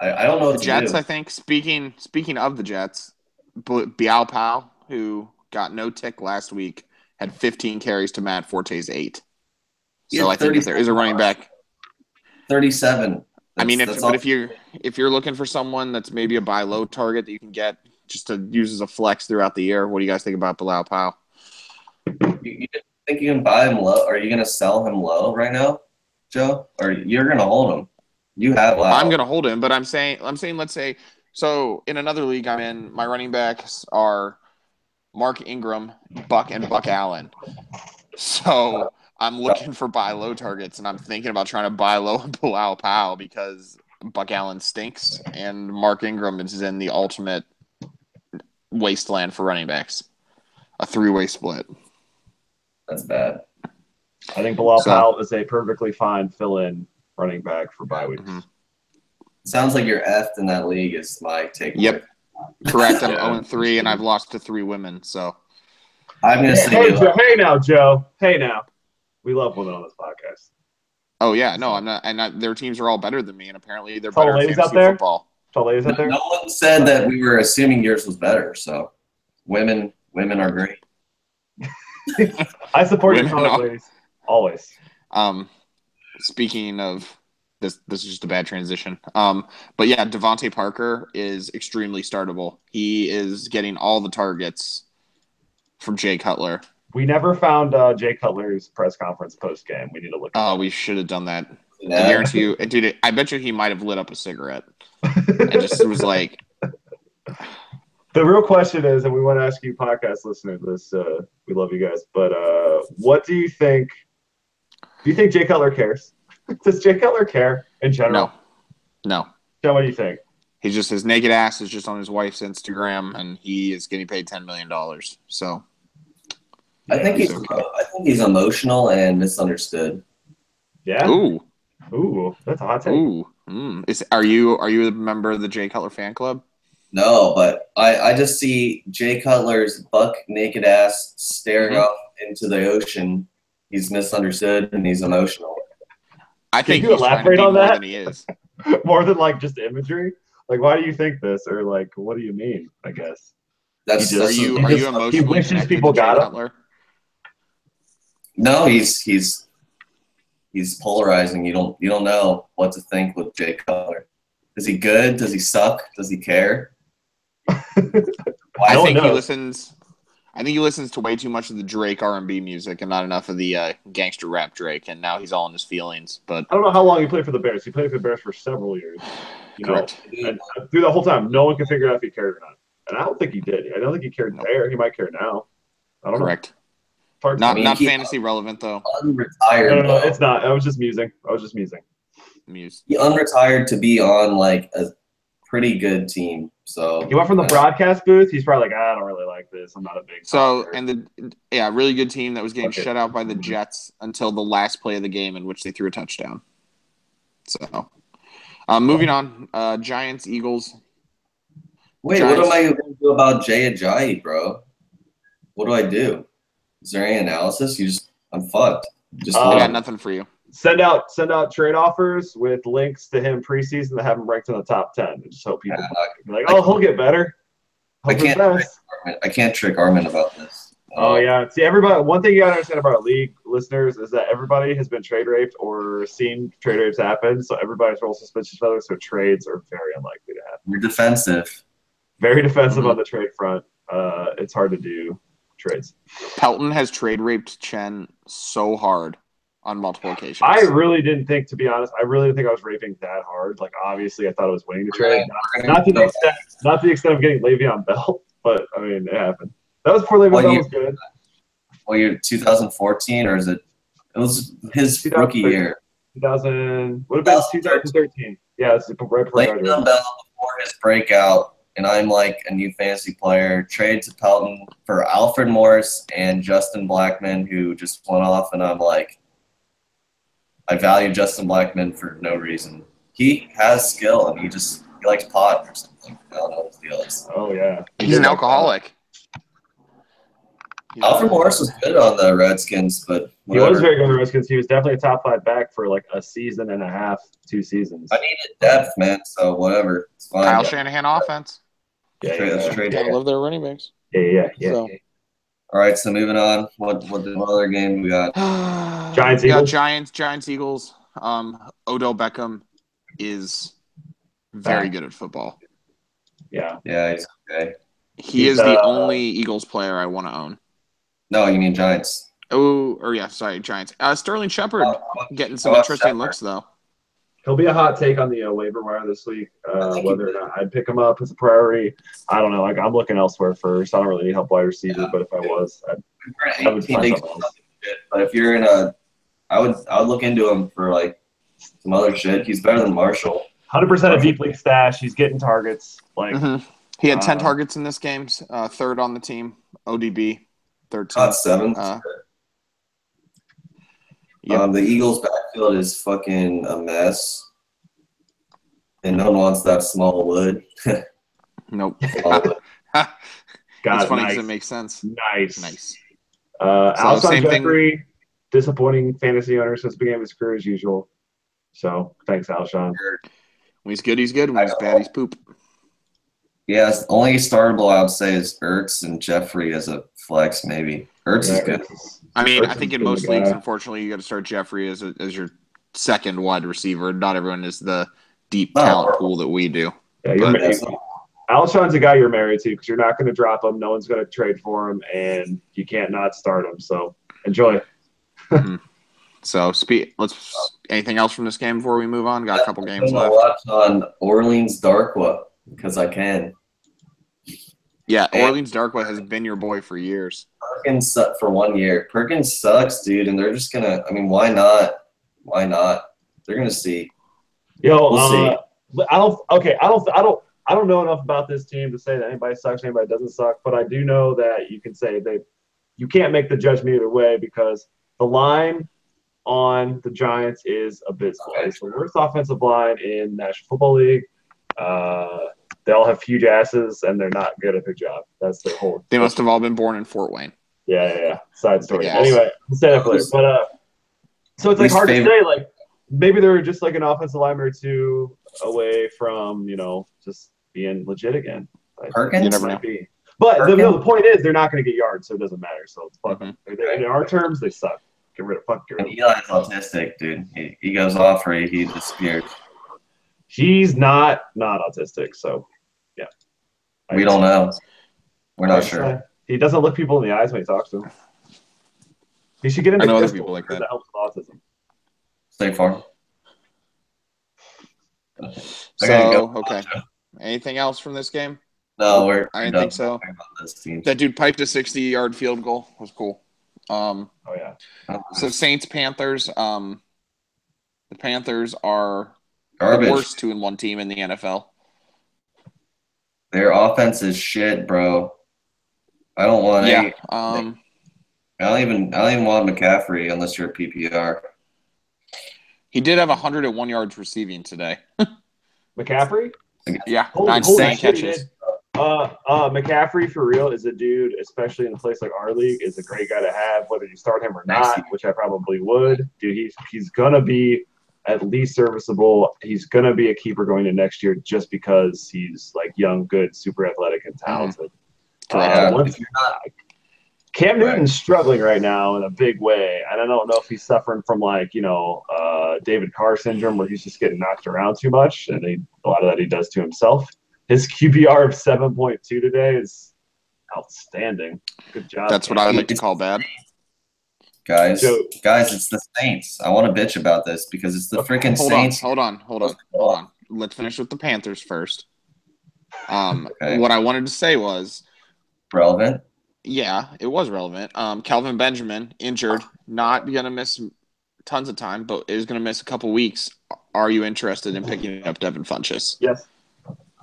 I don't know what the Jets. I think speaking of the Jets, Biao Pao, who got no tick last week, had 15 carries to Matt Forte's 8. So I think if there is a running back, 37. I mean, if you're looking for someone that's maybe a buy low target that you can get just to use as a flex throughout the year, what do you guys think about Biao Pao? You think you can buy him low? Are you going to sell him low right now, Joe? Or you're going to hold him? You have low. I'm going to hold him, but I'm saying let's say so in another league I'm in, my running backs are Mark Ingram, Buck Allen. So I'm looking for buy low targets, and I'm thinking about trying to buy low Biao Pao because Buck Allen stinks, and Mark Ingram is in the ultimate wasteland for running backs. A 3-way split. That's bad. I think Biao Pao is a perfectly fine fill-in running back for bye weeks. Mm-hmm. Sounds like you're effed in that league is my takeaway. Yep. Correct. I'm 0-3, and I've lost to 3 women, so. I'm going to say hey now, Joe. Hey now. We love women on this podcast. Oh, yeah. No, I'm not. And their teams are all better than me, and apparently they're better at fantasy football. Tall ladies out there? No one said that we were assuming yours was better, so women are great. I support your tall ladies. Always. Speaking of this is just a bad transition. But yeah, Devontae Parker is extremely startable. He is getting all the targets from Jay Cutler. We never found Jay Cutler's press conference post game. We need to look at that. We should have done that. Yeah. I guarantee you, dude, I bet you he might have lit up a cigarette. And just was like. The real question is, and we want to ask you podcast listeners this, we love you guys, but what do you think? Do you think Jay Cutler cares? Does Jay Cutler care in general? No. Joe, what do you think? He's just, his naked ass is just on his wife's Instagram, and he is getting paid $10 million. So. I think he's emotional and misunderstood. Yeah. Ooh, that's a hot take. Ooh. Are you a member of the Jay Cutler fan club? No, but I just see Jay Cutler's buck naked ass staring off into the ocean. He's misunderstood and he's emotional. I think he's trying to be more than he is. More than like just imagery. Like, why do you think this? Or like, what do you mean? I guess. Are you emotionally he wishes people got him. No, he's polarizing. You don't know what to think with Jay Cutler. Is he good? Does he suck? Does he care? I think he listens to way too much of the Drake R&B music and not enough of the gangster rap Drake, and now he's all in his feelings. But I don't know how long he played for the Bears. He played for the Bears for several years. Correct. And through the whole time, no one could figure out if he cared or not. And I don't think he did. I don't think he cared there. He might care now. I don't know. Correct. Not fantasy relevant though. Unretired. No, it's not. I was just musing. He unretired to be on like a pretty good team. So he went from the broadcast booth. He's probably like, I don't really like this. I'm not a big. Really good team that was getting shut out by the Jets until the last play of the game in which they threw a touchdown. So, moving on, Giants, Eagles. Wait, Giants. What am I going to do about Jay Ajayi, bro? What do I do? Is there any analysis? I'm fucked. I got nothing for you. Send out trade offers with links to him preseason that have him ranked in the top 10. And just hope people be like, he'll get better. I can't trick Armin about this. Oh yeah. See, everybody. One thing you gotta understand about our league listeners is that everybody has been trade raped or seen trade rapes happen. So everybody's roll suspicious of others. So trades are very unlikely to happen. You're defensive. Very defensive on the trade front. It's hard to do trades. Pelton has trade raped Chen so hard on multiple occasions. I really didn't think, to be honest, I was raping that hard. Like, obviously, I thought I was winning the trade. Not to the extent of getting Le'Veon Bell, but, I mean, it happened. That was before Le'Veon Bell was good. Well, you're 2014, or is it? It was his rookie year. 2000, would have been 2013. Yeah, it's right before Le'Veon Bell before his breakout. And I'm like a new fantasy player. Trade to Pelton for Alfred Morris and Justin Blackman, who just went off. And I'm like, I value Justin Blackman for no reason. He has skill, and he likes pot or something. I don't know what the deal is. Oh, yeah. He's an alcoholic. Alfred Morris was good on the Redskins, but whatever. He was very good on the Redskins. He was definitely a top 5 back for like a season and a half, 2 seasons. I needed depth, man, so whatever. It's fine. Kyle Shanahan offense. Yeah. Gotta love their running backs. Yeah. So. All right, so moving on. What other game we got? Giants, Eagles? Giants, Eagles. Odell Beckham is very good at football. Yeah, he's okay. He's the only Eagles player I want to own. No, you mean Giants. Giants. Sterling Shepard getting some interesting looks, though. He'll be a hot take on the waiver wire this week. Whether or not I'd pick him up as a priority, I don't know. Like, I'm looking elsewhere first. I don't really need help wide receiver, but if I was, I would find something else. But if you're in I would look into him for like some other shit. He's better than Marshall. 100% a deep league stash. He's getting targets. Like he had 10 targets in this game. Third on the team. ODB. 13. Not 7. The Eagles' backfield is fucking a mess, and no one wants that small wood. Nope. God, it's funny because nice. it makes sense. Nice. Alshon Jeffrey, disappointing fantasy owner since the beginning of his career as usual. So thanks, Alshon. When he's good, he's good. When he's bad, he's poop. Yes, only startable I would say is Ertz and Jeffrey as a flex, maybe. Ertz is good. I mean, I think in most leagues, unfortunately, you got to start Jeffrey as your second wide receiver. Not everyone is the deep talent pool that we do. Yeah, Alshon's a guy you're married to because you're not going to drop him. No one's going to trade for him, and you can't not start him. So enjoy. So, anything else from this game before we move on? Got a couple games left. Watch on Orleans Darkwa because I can. Yeah, Orleans Darkwa has been your boy for years. Perkins sucked for 1 year. Perkins sucks, dude, and they're just gonna. I mean, why not? Why not? They're gonna see. We'll see. I don't know enough about this team to say that anybody sucks, anybody doesn't suck, but I do know that you can say you can't make the judgment either way because the line on the Giants is abysmal. Okay. It's the worst offensive line in National Football League. They all have huge asses, and they're not good at their job. That's their whole. They must have all been born in Fort Wayne. Yeah. Side story. Yeah. Anyway, we'll say that for later. But so it's like hard to say. Like maybe they're just like an offensive lineman or two away from just being legit again. Perkins, you never know. But the point is, they're not going to get yards, so it doesn't matter. So fuck them. In our terms, they suck. Get rid of them. Eli's autistic, dude. He goes off or he disappears. He's not autistic, so yeah. We don't know. We're not sure. He doesn't look people in the eyes when he talks to them. He should get into other people like that. That helps with autism. Stay far. Okay. Anything else from this game? No, I didn't think so. That dude piped a 60-yard field goal. It was cool. So Saints Panthers. The Panthers are garbage. The worst 2-1 team in the NFL. Their offense is shit, bro. I don't want I don't even want McCaffrey unless you're a PPR. He did have 101 yards receiving today. McCaffrey? Yeah, holy 9 catches. McCaffrey for real is a dude, especially in a place like our league, is a great guy to have, whether you start him or not, which I probably would. Dude, he's gonna be at least serviceable. He's gonna be a keeper going into next year just because he's like young, good, super athletic, and talented. Cam Newton's struggling right now in a big way, and I don't know if he's suffering from David Carr syndrome where he's just getting knocked around too much, and a lot of that he does to himself. His QBR of 7.2 today is outstanding. Good job. That's what I would like to call bad. Guys, it's the Saints. I want to bitch about this because it's the freaking Saints. Hold on. Let's finish with the Panthers first. What I wanted to say was relevant. Yeah, it was relevant. Kelvin Benjamin injured, not going to miss tons of time, but is going to miss a couple weeks. Are you interested in picking up Devin Funchess? Yes.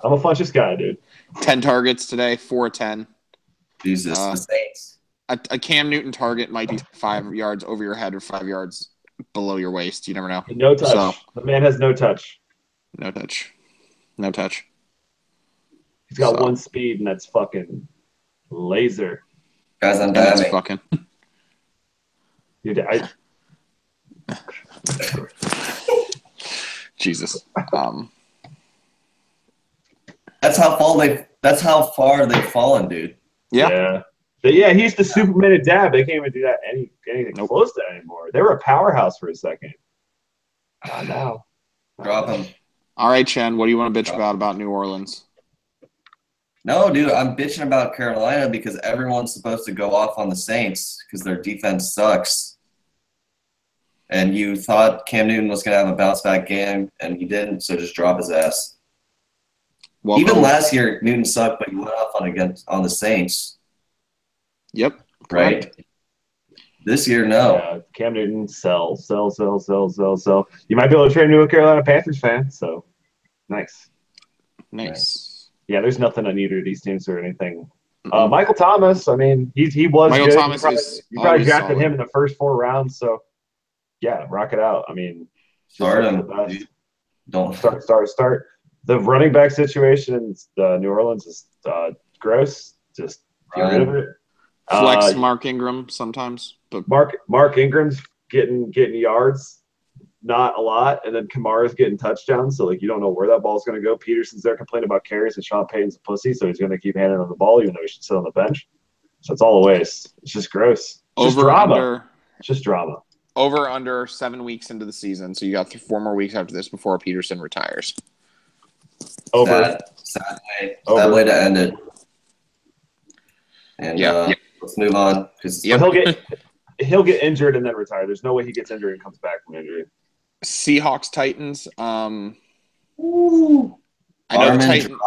I'm a Funchess guy, dude. 10 targets today, 4 of 10. Jesus, the Saints. A Cam Newton target might be 5 yards over your head or 5 yards below your waist. You never know. No touch. So, the man has no touch. No touch. He's got one speed, and that's fucking laser. Guys, I'm dabbing. Fucking. Dude, Jesus. That's That's how far they've fallen, dude. Yeah. Yeah, he's the Superman at dad. They can't even do that anything close to that anymore. They were a powerhouse for a second. Not now. Drop him. All right, Chen, what do you want to bitch about New Orleans? No, dude, I'm bitching about Carolina because everyone's supposed to go off on the Saints because their defense sucks. And you thought Cam Newton was going to have a bounce-back game, and he didn't, so just drop his ass. Welcome. Even last year, Newton sucked, but he went off on the Saints. Yep. Right? Correct. This year, no. Yeah, Cam Newton, sell. You might be able to trade him to a Carolina Panthers fan, so nice. Nice. Yeah, there's nothing on either of these teams or anything. Michael Thomas, I mean, he was Michael good. Thomas You probably drafted solid. him in the first 4 rounds, so yeah, rock it out. I mean, Start him. Don't start. The running back situation in New Orleans is gross. Just get rid of it. Flex Mark Ingram sometimes, but Mark Ingram's getting yards, not a lot, and then Kamara's getting touchdowns. So like you don't know where that ball's going to go. Peterson's there complaining about carries, and Sean Payton's a pussy, so he's going to keep handing on the ball, even though he should sit on the bench. So it's all a waste. It's just gross. It's just drama. Over under 7 weeks into the season, so you got 4 more weeks after this before Peterson retires. Sad way to end it. And let's move on because he'll get injured and then retire. There's no way he gets injured and comes back from injury. Seahawks Titans. I know Armin the Titans.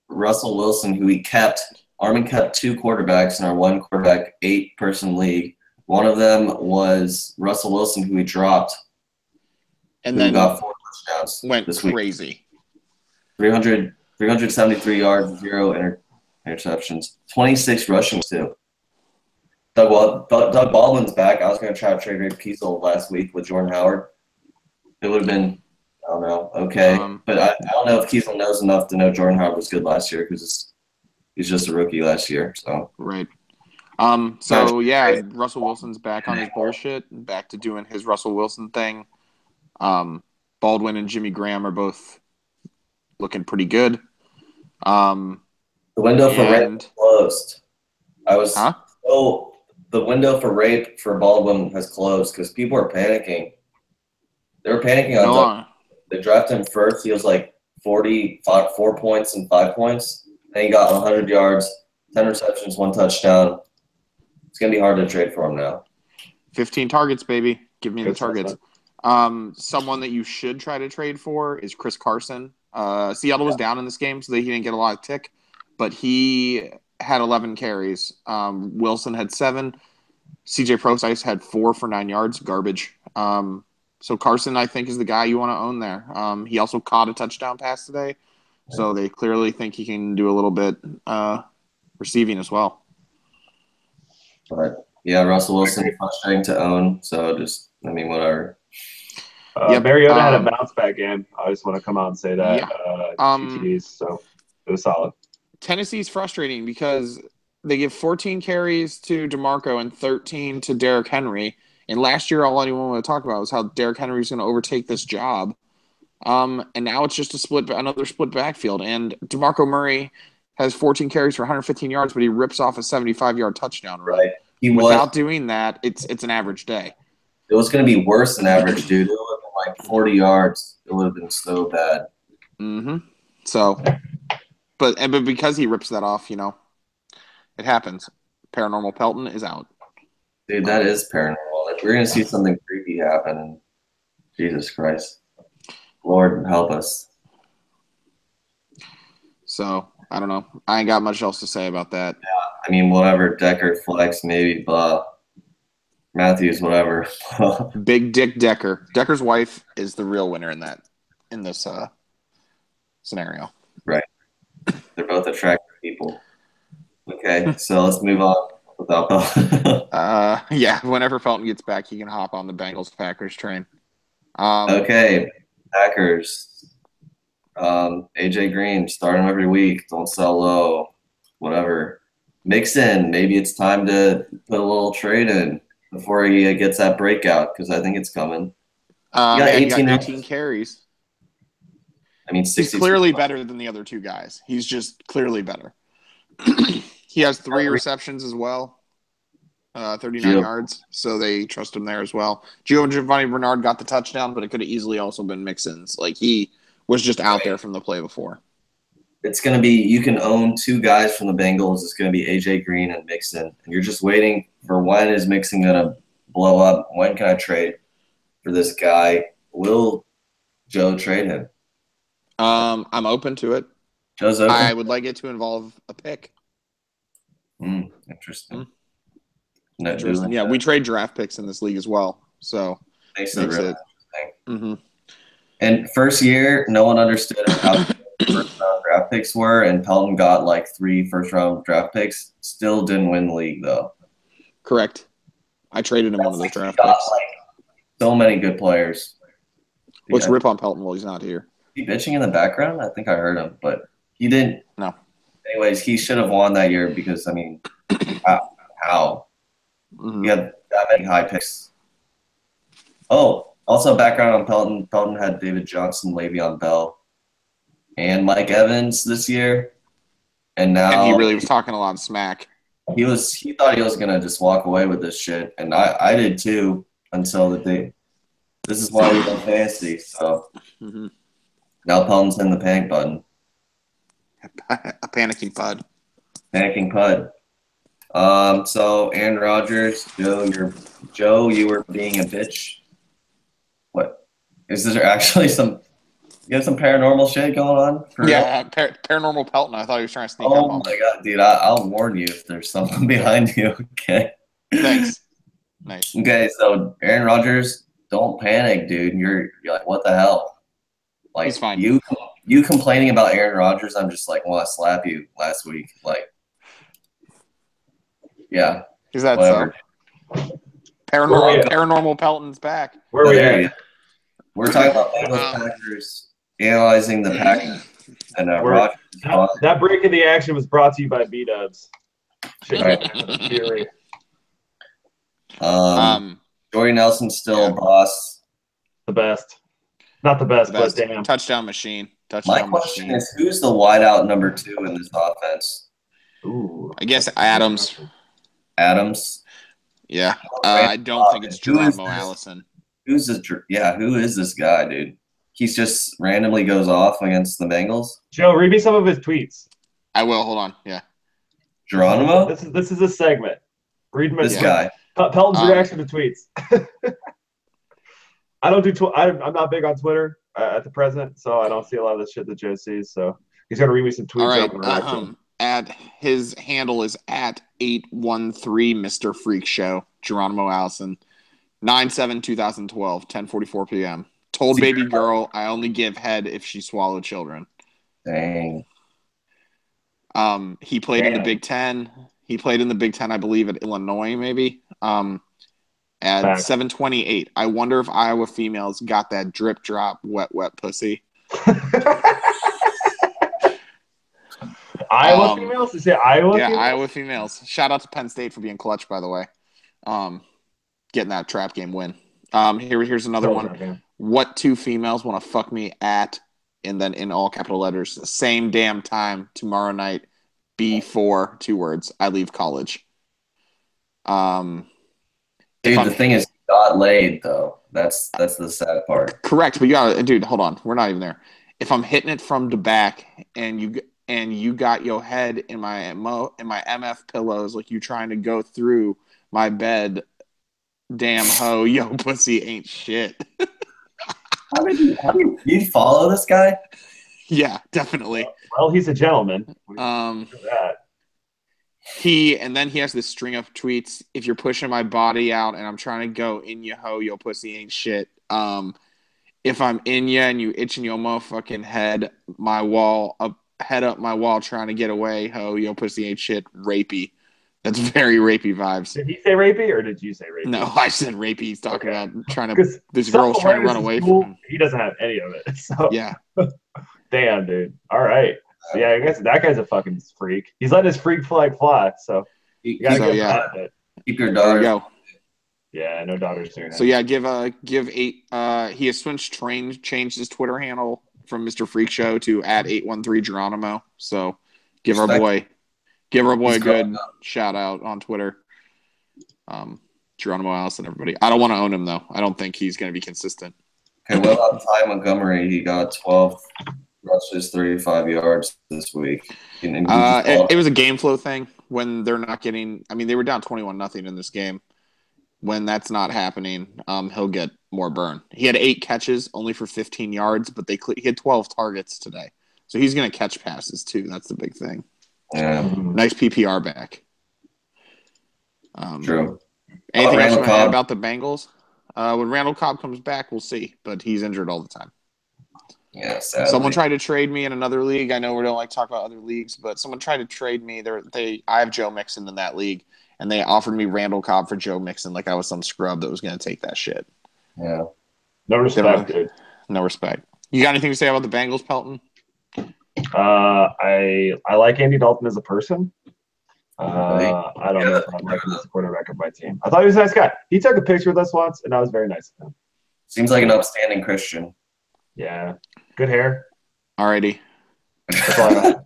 Russell Wilson, who he kept. Armin kept 2 quarterbacks in our 1 quarterback 8-person league. One of them was Russell Wilson, who he dropped, and then got 4 touchdowns. Went this crazy. 373 yards, 0 interceptions, 26 rushing too. Doug Baldwin's back. I was going to try to trade Ray Kiesel last week with Jordan Howard. It would have been, I don't know, okay. But I don't know if Kiesel knows enough to know Jordan Howard was good last year because he's just a rookie last year. So right. Russell Wilson's back on his bullshit, back to doing his Russell Wilson thing. Baldwin and Jimmy Graham are both looking pretty good. The window for rape closed. The window for rape for Baldwin has closed because people are panicking. They were panicking on they drafted him first. He was like 4 points and 5 points. And he got 100 yards, 10 receptions, 1 touchdown. It's going to be hard to trade for him now. 15 targets, baby. Give me the targets. Someone that you should try to trade for is Chris Carson. Seattle was down in this game, so he didn't get a lot of tick. But he had 11 carries. Wilson had 7. CJ Prosise had 4 for 9 yards. Garbage. So Carson, I think, is the guy you want to own there. He also caught a touchdown pass today. So they clearly think he can do a little bit receiving as well. But yeah, Russell Wilson frustrating to own. So whatever. Mariota had a bounce back game. I just want to come out and say that. Yeah. 2 TDs, so it was solid. Tennessee's frustrating because they give 14 carries to DeMarco and 13 to Derrick Henry. And last year, all anyone wanted to talk about was how Derrick Henry is going to overtake this job. And now it's just another split backfield. And DeMarco Murray has 14 carries for 115 yards, but he rips off a 75-yard touchdown run. Right. Without doing that, it's an average day. It was going to be worse than average, dude. It would have been like 40 yards. It would have been so bad. Mm-hmm. So, but because he rips that off, it happens. Paranormal Pelton is out. Dude, that is paranormal. Like, we're going to see something creepy happen. And Jesus Christ. Lord, help us. So, I don't know. I ain't got much else to say about that. Yeah, I mean, whatever. Decker, flex, maybe, blah. Matthews, whatever. Big Dick Decker. Decker's wife is the real winner in this scenario. Right. They're both attractive people. Okay, so let's move on without Pelton. Whenever Pelton gets back, he can hop on the Bengals-Packers train. Okay, Packers. AJ Green, start him every week. Don't sell low. Whatever. Mixon, maybe it's time to put a little trade in before he gets that breakout because I think it's coming. He got 18 carries. I mean, he's clearly better than the other two guys. He's just clearly better. He has 3 receptions as well, 39 yards, so they trust him there as well. Giovanni Bernard got the touchdown, but it could have easily also been Mixon's. Like, he was just out there from the play before. It's going to be, you can own 2 guys from the Bengals. It's going to be A.J. Green and Mixon. And you're just waiting for when is Mixon going to blow up? When can I trade for this guy? Will Joe trade him? I'm open to it. Joe's open? I would like it to involve a pick. Interesting. Interesting. Yeah, we trade draft picks in this league as well. So makes it really interesting. And first year, no one understood how first-round draft picks were, and Pelton got like 3 first-round draft picks. Still didn't win the league, though. Correct. I traded him one of those draft picks. So many good players. Let's rip on Pelton while he's not here. Is he bitching in the background? I think I heard him, but he didn't. No. Anyways, he should have won that year because, I mean, how? He had that many high picks. Oh, also background on Pelton. Pelton had David Johnson, Le'Veon Bell, and Mike Evans this year. And now he really was talking a lot of smack. He thought he was gonna just walk away with this shit, and I did too until the day. This is why we love fantasy. So now Pelton's in the panic button. A panicking pud. Panicking pud. So Aaron Rodgers, Joe, you were being a bitch. What is there actually some? You have some paranormal shit going on? Paranormal Pelton. I thought he was trying to sneak up on me. Oh my god, dude! I'll warn you if there's someone behind you. Okay. Thanks. Nice. Okay, so Aaron Rodgers, don't panic, dude. You're like, what the hell? Like, he's fine. You complaining about Aaron Rodgers? I'm just like, want to slap you last week. Like, yeah. Is that whatever. So? Paranormal Pelton's back. Where are we at? We're talking about Bengals Packers. Analyzing the Packers and that break in the action was brought to you by B-Dubs. Jordy Nelson's still boss. The best. Not the best, but damn. Touchdown machine. My question is, who's the wideout number 2 in this offense? Ooh, I guess Adams. Adams? Yeah. I don't think it's Geronimo Allison. Who is this guy, dude? He's just randomly goes off against the Bengals. Joe, read me some of his tweets. I will. Hold on. Yeah. Geronimo? This is a segment. Read me this guy. Pelton's reaction to tweets. I don't do. I'm not big on Twitter at the present, so I don't see a lot of the shit that Joe sees. So he's gonna read me some tweets. All right. At his handle is at 813 Mr. Freak Show. Geronimo Allison, 9/7/2012, 10:44 p.m. Told baby girl I only give head if she swallowed children. Dang. He played in the Big Ten. He played in the Big Ten, I believe, at Illinois, maybe. At 7:28. I wonder if Iowa females got that drip drop wet pussy. Iowa females? Is it Iowa females? Yeah, Iowa females. Shout out to Penn State for being clutch, by the way. Getting that trap game win. Here's another one. Okay. What 2 females want to fuck me at, and then in all capital letters, same damn time tomorrow night, B4, 2 words. I leave college. Dude, the thing is, got laid though. That's the sad part. Correct, but dude, hold on. We're not even there. If I'm hitting it from the back and you got your head in my MF pillows, like you trying to go through my bed, damn hoe, yo pussy ain't shit. How did you follow this guy? Yeah, definitely. Well, he's a gentleman. And then he has this string of tweets. If you're pushing my body out and I'm trying to go in your hoe, your pussy ain't shit. If I'm in ya and you itching your motherfucking head, head up my wall trying to get away, ho, your pussy ain't shit. Rapey. That's very rapey vibes. Did he say rapey or did you say rapey? No, I said rapey. He's talking about this girl's trying to run away from him. He doesn't have any of it. So. Yeah. Damn, dude. All right. So, yeah, I guess that guy's a fucking freak. He's letting his freak flag fly. So you gotta keep your daughter. Go. Yeah, no daughters here. So yeah, give 8. He has changed his Twitter handle from Mr. Freak Show to @813 Geronimo. So give our boy a good shout out on Twitter. Geronimo Allison, everybody. I don't want to own him though. I don't think he's going to be consistent. Okay, what about Ty Montgomery? He got 12 rushes, 35 yards this week. It was a game flow thing when they're not getting. I mean, they were down 21-0 in this game. When that's not happening, he'll get more burn. He had 8 catches, only for 15 yards, but he had 12 targets today. So he's going to catch passes too. That's the big thing. Yeah. Nice PPR back. True. Anything else you want to add about the Bengals? When Randall Cobb comes back, we'll see. But he's injured all the time. Yeah, sadly. Someone tried to trade me in another league. I know we don't like to talk about other leagues, but someone tried to trade me. I have Joe Mixon in that league, and they offered me Randall Cobb for Joe Mixon like I was some scrub that was going to take that shit. Yeah. No respect, dude. No respect. You got anything to say about the Bengals, Pelton? I like Andy Dalton as a person. I don't know if I'd like him as a quarterback of my team. I thought he was a nice guy. He took a picture with us once, and that was very nice of him. Seems like an upstanding Christian. Yeah. Good hair. Alrighty. That's all I got.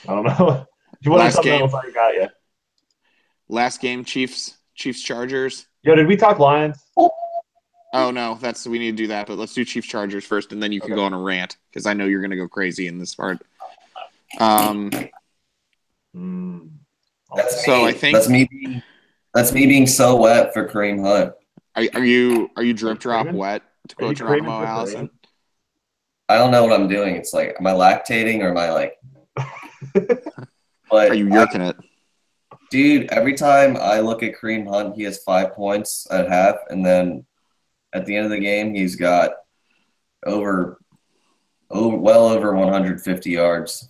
I don't know. If you want something else, I got you. Last game, Chiefs Chargers. Yo, did we talk Lions? Oh no, we need to do that. But let's do Chiefs Chargers first, and then you can go on a rant because I know you're going to go crazy in this part. I think that's me being so wet for Kareem Hunt. Are you drip drop wet to quote Geronimo Allison? I don't know what I'm doing. It's like, am I lactating or am I like? But are you yerking it? Dude, every time I look at Kareem Hunt, he has 5 points at half, and then at the end of the game, he's got well over 150 yards.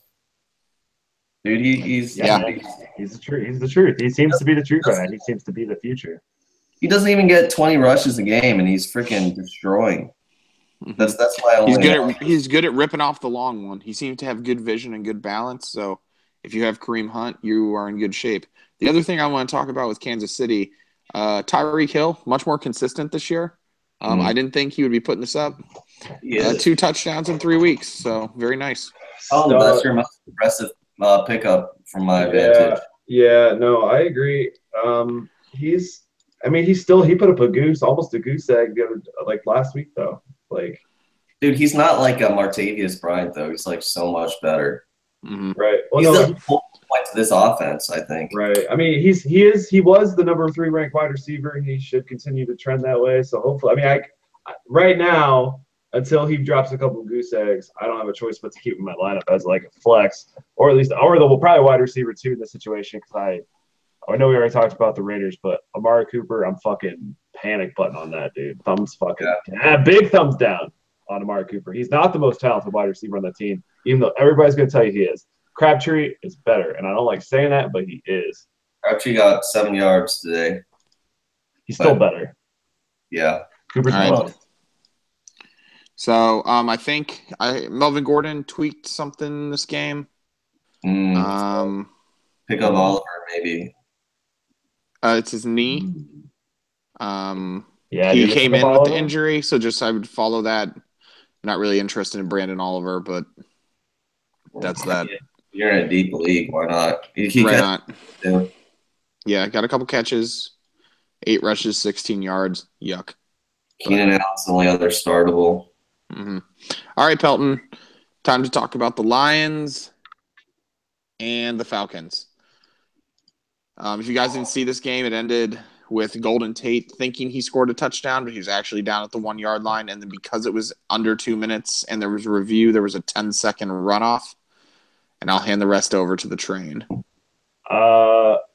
Dude, he's the truth. He's the truth. He seems to be the truth right now. He seems to be the future. He doesn't even get 20 rushes a game, and he's freaking destroying. That's why he's good at ripping off the long one. He seems to have good vision and good balance. So if you have Kareem Hunt, you are in good shape. The other thing I want to talk about with Kansas City, Tyreek Hill, much more consistent this year. I didn't think he would be putting this up. 2 touchdowns in 3 weeks, so very nice. That's your most impressive pickup from my advantage. Yeah, no, I agree. He put up almost a goose egg last week though. Dude, he's not like a Martavius Bryant though. He's like so much better. Mm-hmm. Right. Well, he's the whole point to this offense, I think. Right. I mean, he was the number 3 ranked wide receiver, and he should continue to trend that way. So hopefully, I right now, until he drops a couple of goose eggs, I don't have a choice but to keep him in my lineup as like a flex, or probably wide receiver 2 in this situation, because I know we already talked about the Raiders, but Amari Cooper, I'm fucking panic button on that dude. Big thumbs down on Amari Cooper. He's not the most talented wide receiver on the team, even though everybody's going to tell you he is. Crabtree is better, and I don't like saying that, but he is. Crabtree got 7 yards today. He's still better. Yeah. Cooper's right. So I think Melvin Gordon tweaked something this game. Pick up Oliver, maybe. It's his knee. He came in with the injury, so I would follow that. Not really interested in Brandon Oliver, but that's that. You're in a deep league. Why not? Why not? Yeah, got a couple catches, 8 rushes, 16 yards. Yuck. Keenan Allen's the only other startable. Mm-hmm. All right, Pelton. Time to talk about the Lions and the Falcons. If you guys didn't see this game, it ended with Golden Tate thinking he scored a touchdown, but he was actually down at the 1 yard line. And then because it was under 2 minutes and there was a review, there was a 10-second runoff. And I'll hand the rest over to the train.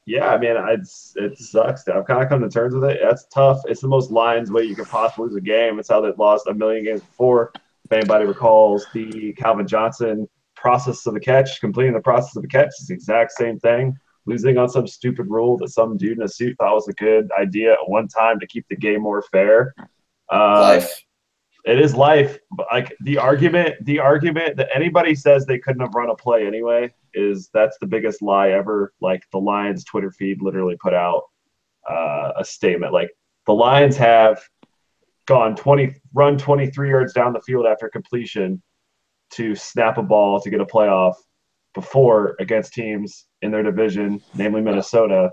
Yeah, I mean, it sucks. I've kind of come to terms with it. That's tough. It's the most Lions way you could possibly lose a game. It's how they've lost a million games before. If anybody recalls the Calvin Johnson completing the process of a catch, it's the exact same thing. Losing on some stupid rule that some dude in a suit thought was a good idea at one time to keep the game more fair. Life. It is life. But like the argument that anybody says they couldn't have run a play anyway that's the biggest lie ever. Like the Lions Twitter feed literally put out a statement. Like the Lions have run 23 yards down the field after completion to snap a ball to get a playoff before against teams in their division, namely Minnesota,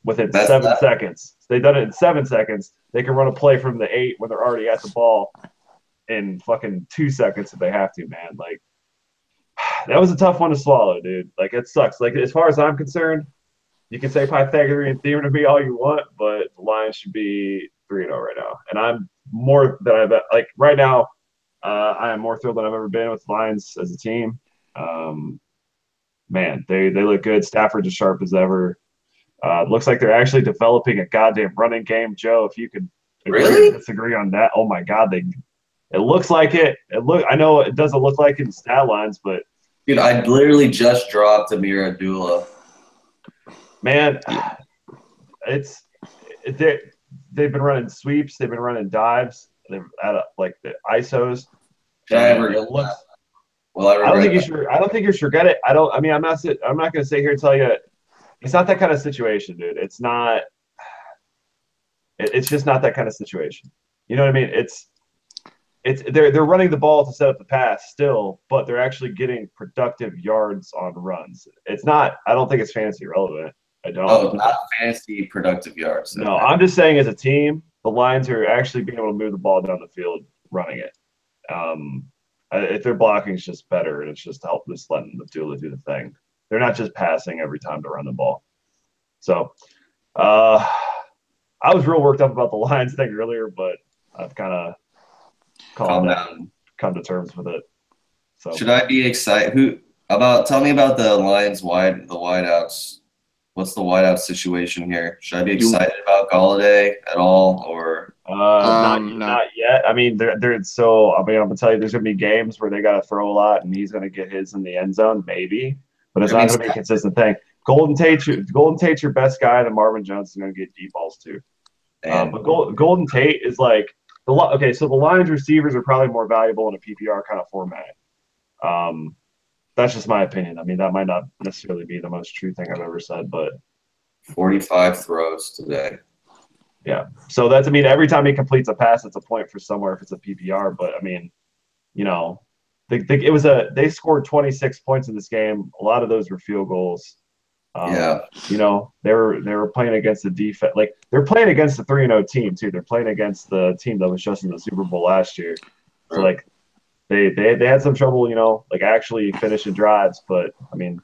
within 7 seconds. So they've done it in 7 seconds. They can run a play from the 8 when they're already at the ball in fucking 2 seconds if they have to, man. Like, that was a tough one to swallow, dude. Like, it sucks. Like, as far as I'm concerned, you can say Pythagorean theorem to me all you want, but the Lions should be 3-0 right now. And I'm more than I've – like, right now, I am more thrilled than I've ever been with the Lions as a team. Man, they look good. Stafford's as sharp as ever. Looks like they're actually developing a goddamn running game. Joe, if you could agree or disagree on that. Oh, my God. It looks like it. I know it doesn't look like it in stat lines, but – dude, I literally just dropped Amir Abdullah. Man, they've been running sweeps. They've been running dives. They've at like the ISOs. I don't think you should forget it. I'm not going to sit here and tell you it's not that kind of situation, dude. It's not. It's just not that kind of situation. You know what I mean? They're running the ball to set up the pass still, but they're actually getting productive yards on runs. It's not. I don't think it's fantasy relevant. I don't. Oh, not fantasy productive yards. No, I'm just saying as a team, the Lions are actually being able to move the ball down the field running it. If their blocking is just better, and it's just to help just letting Abdullah do the thing. They're not just passing every time to run the ball. So, I was real worked up about the Lions thing earlier, but I've kind of calmed down, come to terms with it. So, should I be excited? Tell me about the Lions wideouts. What's the wideout situation here? Should I be excited about Galladay at all, or not yet? I mean, I'm gonna tell you, there's gonna be games where they gotta throw a lot, and he's gonna get his in the end zone, maybe, but it's not gonna be a consistent thing. Golden Tate's your best guy, and Marvin Jones is gonna get deep balls too. But Golden Tate is like okay. So the Lions receivers are probably more valuable in a PPR kind of format. That's just my opinion. I mean, that might not necessarily be the most true thing I've ever said, but 45 throws today. Yeah. So every time he completes a pass, it's a point for somewhere if it's a PPR. But I mean, they scored 26 points in this game. A lot of those were field goals. They were playing against the defense. Like, they're playing against the 3-0 team too. They're playing against the team that was just in the Super Bowl last year. So like, They had some trouble, actually finishing drives, but I mean,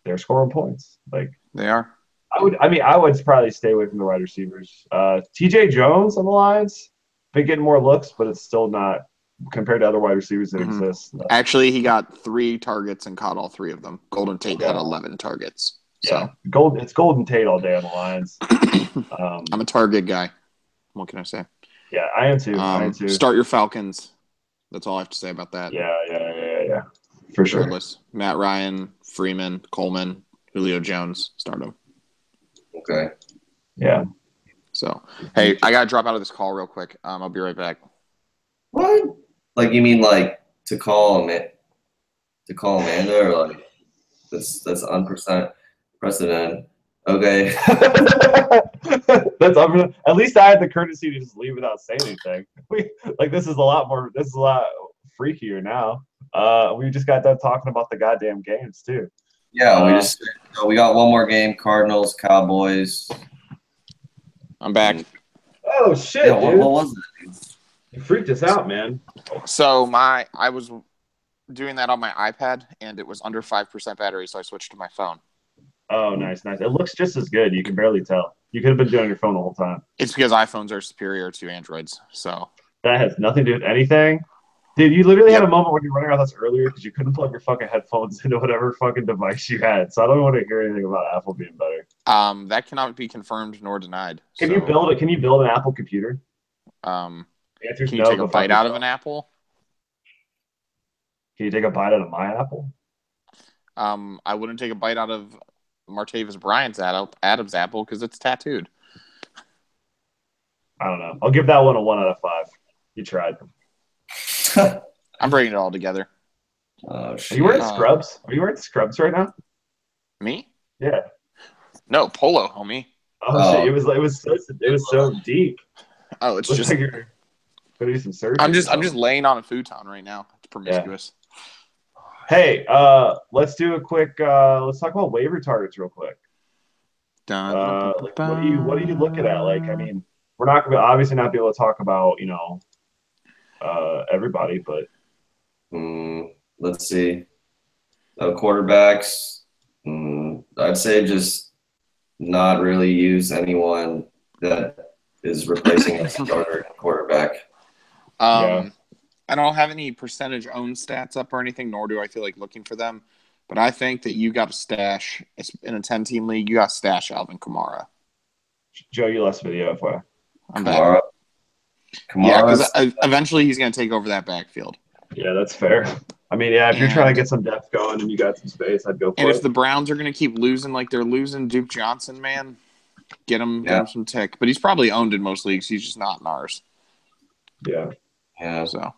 they're scoring points. Like, they are. I would probably stay away from the wide receivers. TJ Jones on the Lions been getting more looks, but it's still not compared to other wide receivers that exist. Actually, he got 3 targets and caught all 3 of them. Golden Tate had 11 targets. Yeah, it's Golden Tate all day on the Lions. I'm a target guy. What can I say? Yeah, I am too. Start your Falcons. That's all I have to say about that. Yeah. For sure. Regardless. Matt Ryan, Freeman, Coleman, Julio Jones, start them. Okay. Yeah. So, hey, I got to drop out of this call real quick. I'll be right back. What? Like, you mean like to call Amanda, or like that's unprecedented. Okay. At least I had the courtesy to just leave without saying anything. This is a lot freakier now. We just got done talking about the goddamn games too. Yeah, we got one more game: Cardinals, Cowboys. I'm back. Oh shit, yeah, dude! What was it? You freaked us out, man. So I was doing that on my iPad, and it was under 5% battery, so I switched to my phone. Oh, nice. It looks just as good. You can barely tell. You could have been doing your phone the whole time. It's because iPhones are superior to Androids. So that has nothing to do with anything. Dude, you literally had a moment when you were running around this earlier because you couldn't plug your fucking headphones into whatever fucking device you had. So I don't want to hear anything about Apple being better. That cannot be confirmed nor denied. Can you build an Apple computer? Can you take a bite out of an apple? Can you take a bite out of my apple? I wouldn't take a bite out of Martavis Bryant's Adam's apple because it's tattooed. I don't know. I'll give that one a 1 out of 5. You tried. I'm bringing it all together. Oh, shit. Are you wearing scrubs? Are you wearing scrubs right now? Me? Yeah. No, polo, homie. Oh, shit! It was so deep. Oh, it's Looks just. like you're gonna do some surgery. I'm just laying on a futon right now. It's promiscuous. Hey, let's do a quick. Let's talk about waiver targets real quick. Like, what are you looking at? Like, I mean, we're not going to obviously not be able to talk about everybody, but Let's see. Quarterbacks. I'd say just not really use anyone that is replacing a starter quarterback. Yeah. I don't have any percentage owned stats up or anything, nor do I feel like looking for them. But I think that you got to stash in a 10-team league. You got to stash Alvin Kamara. Joe, you lost video. FYI. I'm back. Yeah, Kamara. because eventually he's going to take over that backfield. Yeah, that's fair. I mean, yeah, if you're trying to get some depth going and you got some space, I'd go for it. And if the Browns are going to keep losing like they're losing Duke Johnson, man, get him some tick. But he's probably owned in most leagues. He's just not in ours. Yeah. So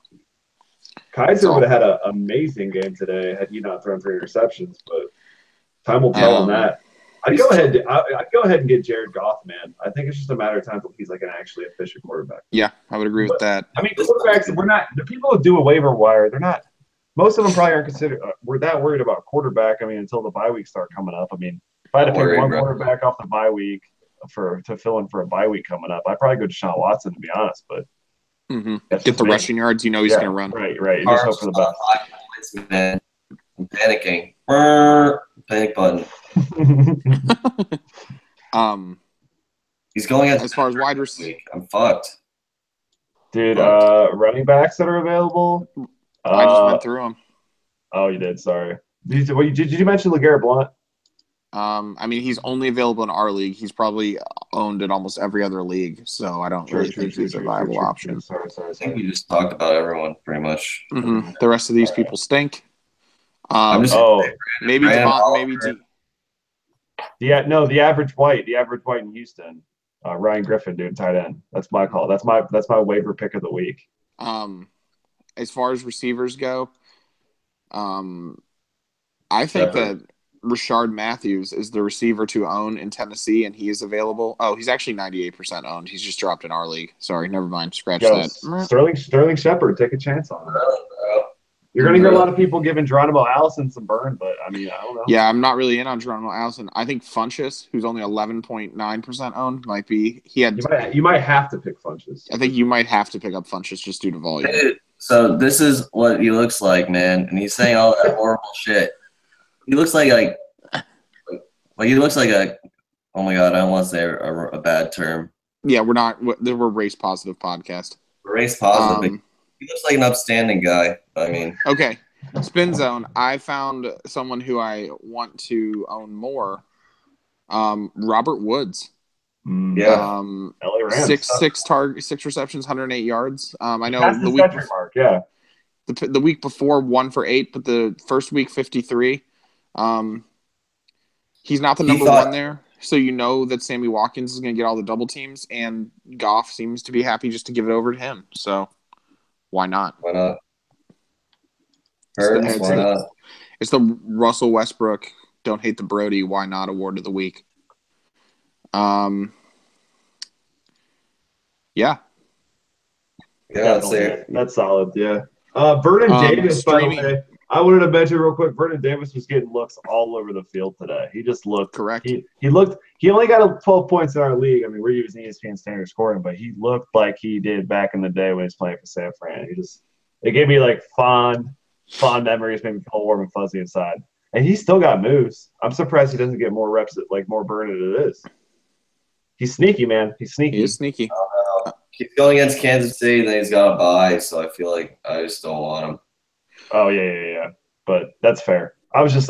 Kaiser would have had an amazing game today had he not thrown 3 interceptions, but time will tell on that. I'd go ahead and get Jared Goff, man. I think it's just a matter of time until he's like an actually efficient quarterback. Yeah, I would agree with that. I mean, quarterbacks, the people who do a waiver wire, they're not. Most of them probably aren't considered. We're that worried about quarterback. I mean, until the bye weeks start coming up. I mean, if I had to pick one quarterback off the bye week to fill in for a bye week coming up, I'd probably go Deshaun Watson, to be honest. But get the rushing yards. You know he's going to run. Right. You just hope for the best. Man, I'm panicking. Panic button. He's going as far as wide receiver. I'm fucked. Dude, running backs that are available. I just went through them. Oh, you did. Sorry. Did you mention LeGarrette Blount? I mean, he's only available in our league. He's probably owned in almost every other league, so I don't really think he's a viable option. Sorry. I think we just talked about everyone pretty much. Mm-hmm. The rest of these people stink. Maybe Devon, maybe D. Yeah, no, the average white in Houston, Ryan Griffin, dude, tight end. That's my call. That's my waiver pick of the week. As far as receivers go, I think that Rashard Matthews is the receiver to own in Tennessee, and he is available. Oh, he's actually 98% owned. He's just dropped in our league. Sorry, never mind. Scratch that. Sterling Shepard, take a chance on him. You're going to hear a lot of people giving Geronimo Allison some burn, but I mean, I don't know. Yeah, I'm not really in on Geronimo Allison. I think Funchess, who's only 11.9% owned, might be. You might have to pick Funchess. I think you might have to pick up Funchess just due to volume. Dude, so this is what he looks like, man, and he's saying all that horrible shit. He looks like he looks like a. Oh my god, I don't want to say a bad term. Yeah, we're race positive podcast. Race positive. He looks like an upstanding guy. I mean, okay. Spin zone. I found someone who I want to own more. Robert Woods. Yeah. LA Rams. Six receptions, 108 yards. I know that's the week mark. Yeah. The week before 1 for 8, but the first week 53. He's not the number one there, so you know that Sammy Watkins is going to get all the double teams, and Goff seems to be happy just to give it over to him. So why not? Why not? Why not? It's the Russell Westbrook "Don't Hate the Brody, Why Not" award of the week. Yeah, that's solid. Yeah. Vernon Davis, by the way, I wanted to mention real quick. Vernon Davis was getting looks all over the field today. He just looked correct. He only got 12 points in our league. I mean, we're using ESPN standard scoring, but he looked like he did back in the day when he was playing for San Fran. It gave me like fond memories, made me feel warm and fuzzy inside. And he still got moves. I'm surprised he doesn't get more reps, more burn than it is. He's sneaky, man. He's sneaky. He is sneaky. He's going against Kansas City, then he's got a bye, so I feel like I just don't want him. Oh yeah. But that's fair. I was just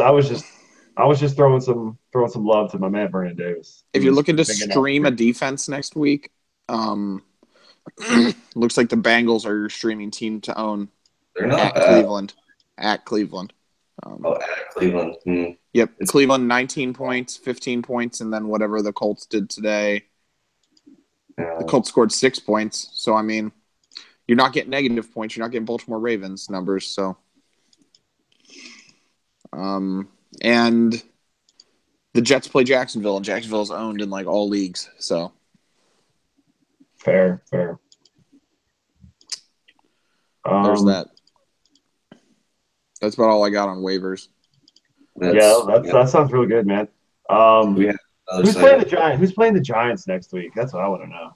throwing some love to my man Vernon Davis. If you're looking to stream a defense next week, looks like the Bengals are your streaming team to own. They're not at bad. Cleveland. At Cleveland. At Cleveland. Yep, Cleveland 19 points, 15 points, and then whatever the Colts did today. The Colts scored 6 points, so I mean, you're not getting negative points. You're not getting Baltimore Ravens numbers, so. And the Jets play Jacksonville, and Jacksonville is owned in like all leagues, so. Fair. There's that. That's about all I got on waivers. That sounds really good, man. Who's playing the Giants? Who's playing the Giants next week? That's what I want to know.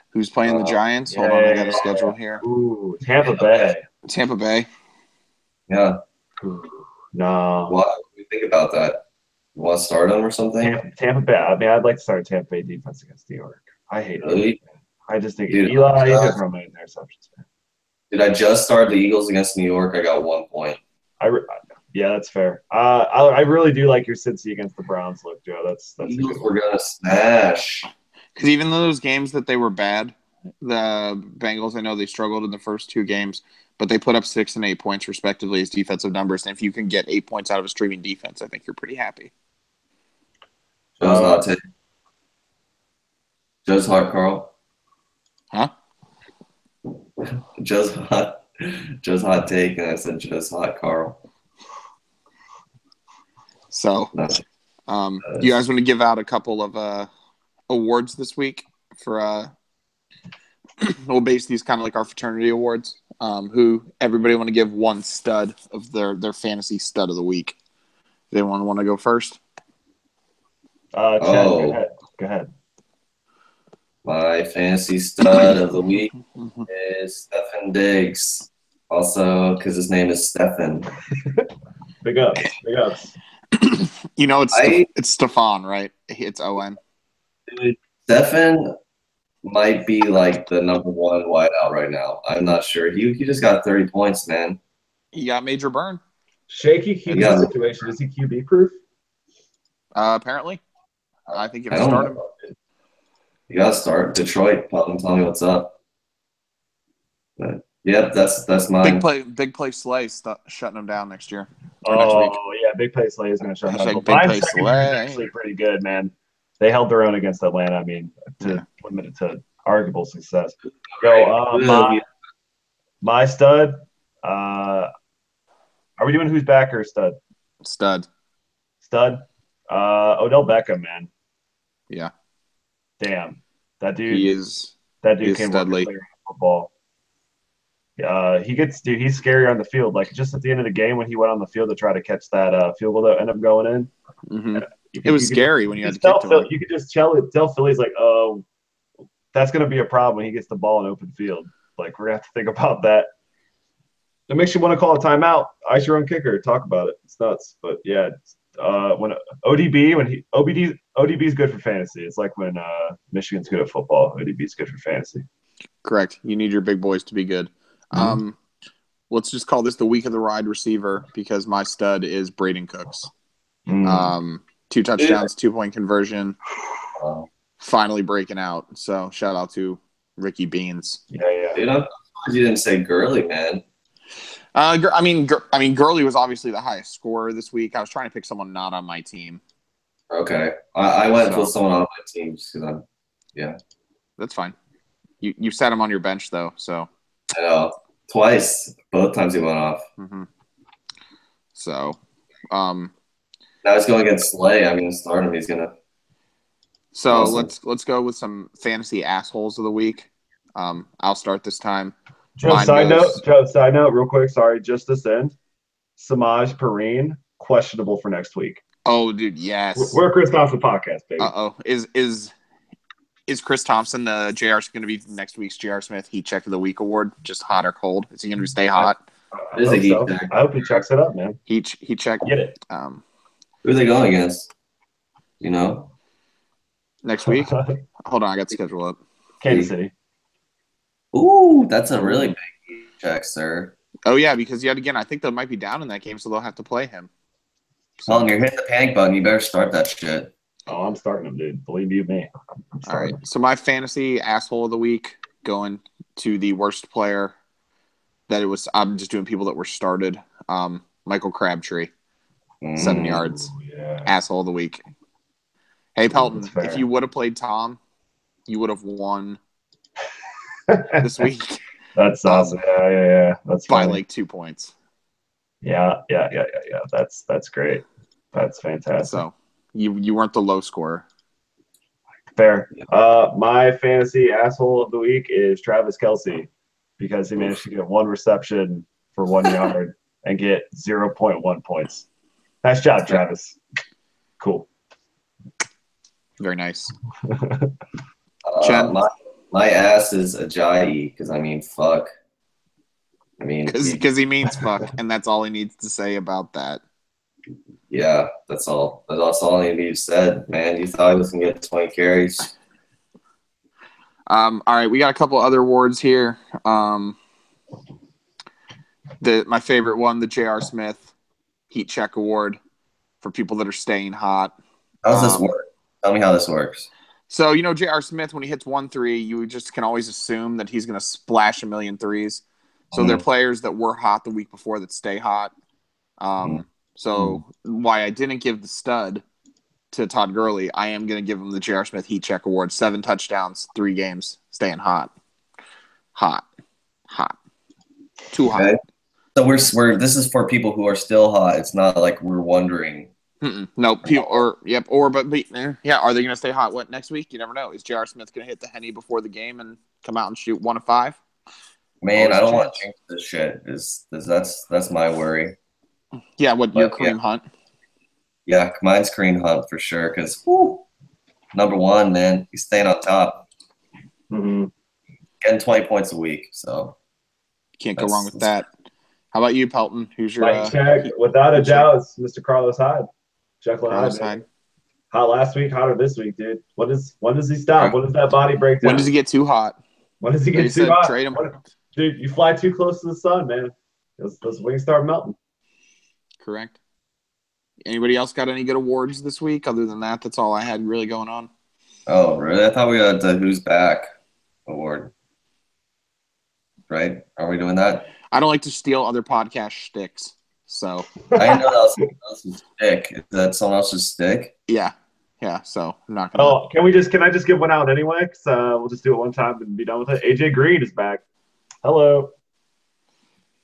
Who's playing the Giants? Hold on, I got a schedule here. Ooh, Tampa Bay. Tampa Bay. Yeah. Ooh, no. What do you think about that? You want to start them or something? Tampa Bay. I mean, I'd like to start Tampa Bay defense against New York. I hate it. I just think Eli is throwing many interceptions. Dude, I just started the Eagles against New York. I got 1 point. Yeah, that's fair. I really do like your Cincy against the Browns look, Joe. That's Eagles were gonna smash. Because even those games that they were bad, the Bengals, I know they struggled in the first 2 games, but they put up 6 and 8 points respectively as defensive numbers. And if you can get 8 points out of a streaming defense, I think you're pretty happy. Joe's hot take. Joe's hot, Carl. Huh? Joe's hot take, and I said Joe's hot, Carl. So, you guys want to give out a couple of awards this week for we'll base these kind of like our fraternity awards. Who everybody want to give one stud of their fantasy stud of the week? Does anyone want to go first? Chen, go ahead. My fantasy stud of the week is Stefan Diggs. Also, because his name is Stefan. Big ups. You know, it's Stefan, right? It's O-N. Stefan might be like the number 1 wideout right now. I'm not sure. He just got 30 points, man. He got major burn. Shaky QB situation. Is he QB proof? Apparently. I think if you start him. You gotta start Detroit. Pelton, tell me what's up. But, yep, that's mine. Big play Slay shutting him down next year. Next week. Yeah, big play Slay is going to shut him down. My second is actually pretty good, man. They held their own against Atlanta. I mean, limited to arguable success. My stud. Are we doing who's back or stud? Stud. Odell Beckham, man. Yeah. Damn. That dude. He's came studly. Football. He's scary on the field. Like just at the end of the game when he went on the field to try to catch that field goal that ended up going in. Mm-hmm. It was scary when you had to kick to him. You could just tell Philly's like, oh, that's going to be a problem when he gets the ball in open field. Like we're going to have to think about that. It makes you want to call a timeout. Ice your own kicker. Talk about it. It's nuts. But yeah, when ODB is good for fantasy. It's like when Michigan's good at football. ODB is good for fantasy. Correct. You need your big boys to be good. Let's just call this the week of the wide receiver because my stud is Braden Cooks. 2 touchdowns, 2-point conversion. Finally breaking out. So shout out to Ricky Beans. Yeah. Dude, I'm surprised you didn't say Gurley, man. I mean, Gurley was obviously the highest scorer this week. I was trying to pick someone not on my team. Okay, I went with someone on my team just because That's fine. You sat him on your bench though, so. I know. Twice. Both times he went off. Mm-hmm. So, now he's going against Slay. I'm going to start him. He's going to. So let's go with some fantasy assholes of the week. I'll start this time. Joe, side note, real quick. Sorry, just this end. Samaj Perine, questionable for next week. Oh, dude, yes. We're a Chris Thompson podcast, baby. Uh-oh. Is Chris Thompson the JR going to be next week's J.R. Smith Heat Check of the Week award? Just hot or cold? Is he going to stay hot? I hope he checks it up, man. Heat check. Get it. Who are they going against? You know? Next week? Hold on, I got the schedule up. Kansas City. Ooh, that's a really big heat check, sir. Oh, yeah, because yet again, I think they might be down in that game, so they'll have to play him. So, you're hitting the panic button. You better start that shit. Oh, I'm starting him, dude. Believe you me. All right. So my fantasy asshole of the week going to the worst player I'm just doing people that were started. Michael Crabtree, 7 yards. Yeah. Asshole of the week. Hey, Pelton, if you would have played Tom, you would have won this week. That's awesome. Yeah. That's by funny. like 2 points. Yeah. That's great. That's fantastic. So you weren't the low scorer. Fair. My fantasy asshole of the week is Travis Kelce because he managed to get 1 reception for 1 yard and get 0.1 points. Nice job, Travis. Cool. Very nice. Chen? My ass is Ajayi because, I mean, fuck. I mean, because he means fuck, and that's all he needs to say about that. Yeah, that's all. That's all he needs said, man. You thought he was gonna get 20 carries. All right, we got a couple other awards here. My favorite one, the J.R. Smith Heat Check Award for people that are staying hot. How does this work? Tell me how this works. So, you know, J.R. Smith, when he hits 1 3, you just can always assume that he's going to splash a million threes. So they're players that were hot the week before that stay hot. So why I didn't give the stud to Todd Gurley, I am going to give him the J.R. Smith Heat Check Award. 7 touchdowns, 3 games, staying hot. Hot. Too hot. Okay. So we're this is for people who are still hot. It's not like we're wondering. No, are they going to stay hot? What, next week? You never know. Is J.R. Smith going to hit the Henny before the game and come out and shoot 1 of 5? Man, I don't want to jinx this shit. That's my worry. Yeah, your Kareem Hunt? Yeah, mine's Kareem Hunt for sure. Because number one, man, he's staying on top. Getting 20 points a week, so can't go wrong with that. How about you, Pelton? Who's your without a doubt, it's Mr. Carlos Hyde. Jekyll Hyde. Hot last week, hotter this week, dude. When does he stop? When does that body break down? When does he get too hot? When does he get too hot? Trade him. Dude, you fly too close to the sun, man. Those wings start melting. Correct. Anybody else got any good awards this week? Other than that, that's all I had really going on. Oh, really? I thought we had the Who's Back award. Right? Are we doing that? I don't like to steal other podcast shticks, so. I didn't know that was someone else's stick. Is that someone else's stick? Yeah, so I'm not gonna. Oh, can I just give one out anyway? Because we'll just do it one time and be done with it. AJ Green is back. Hello.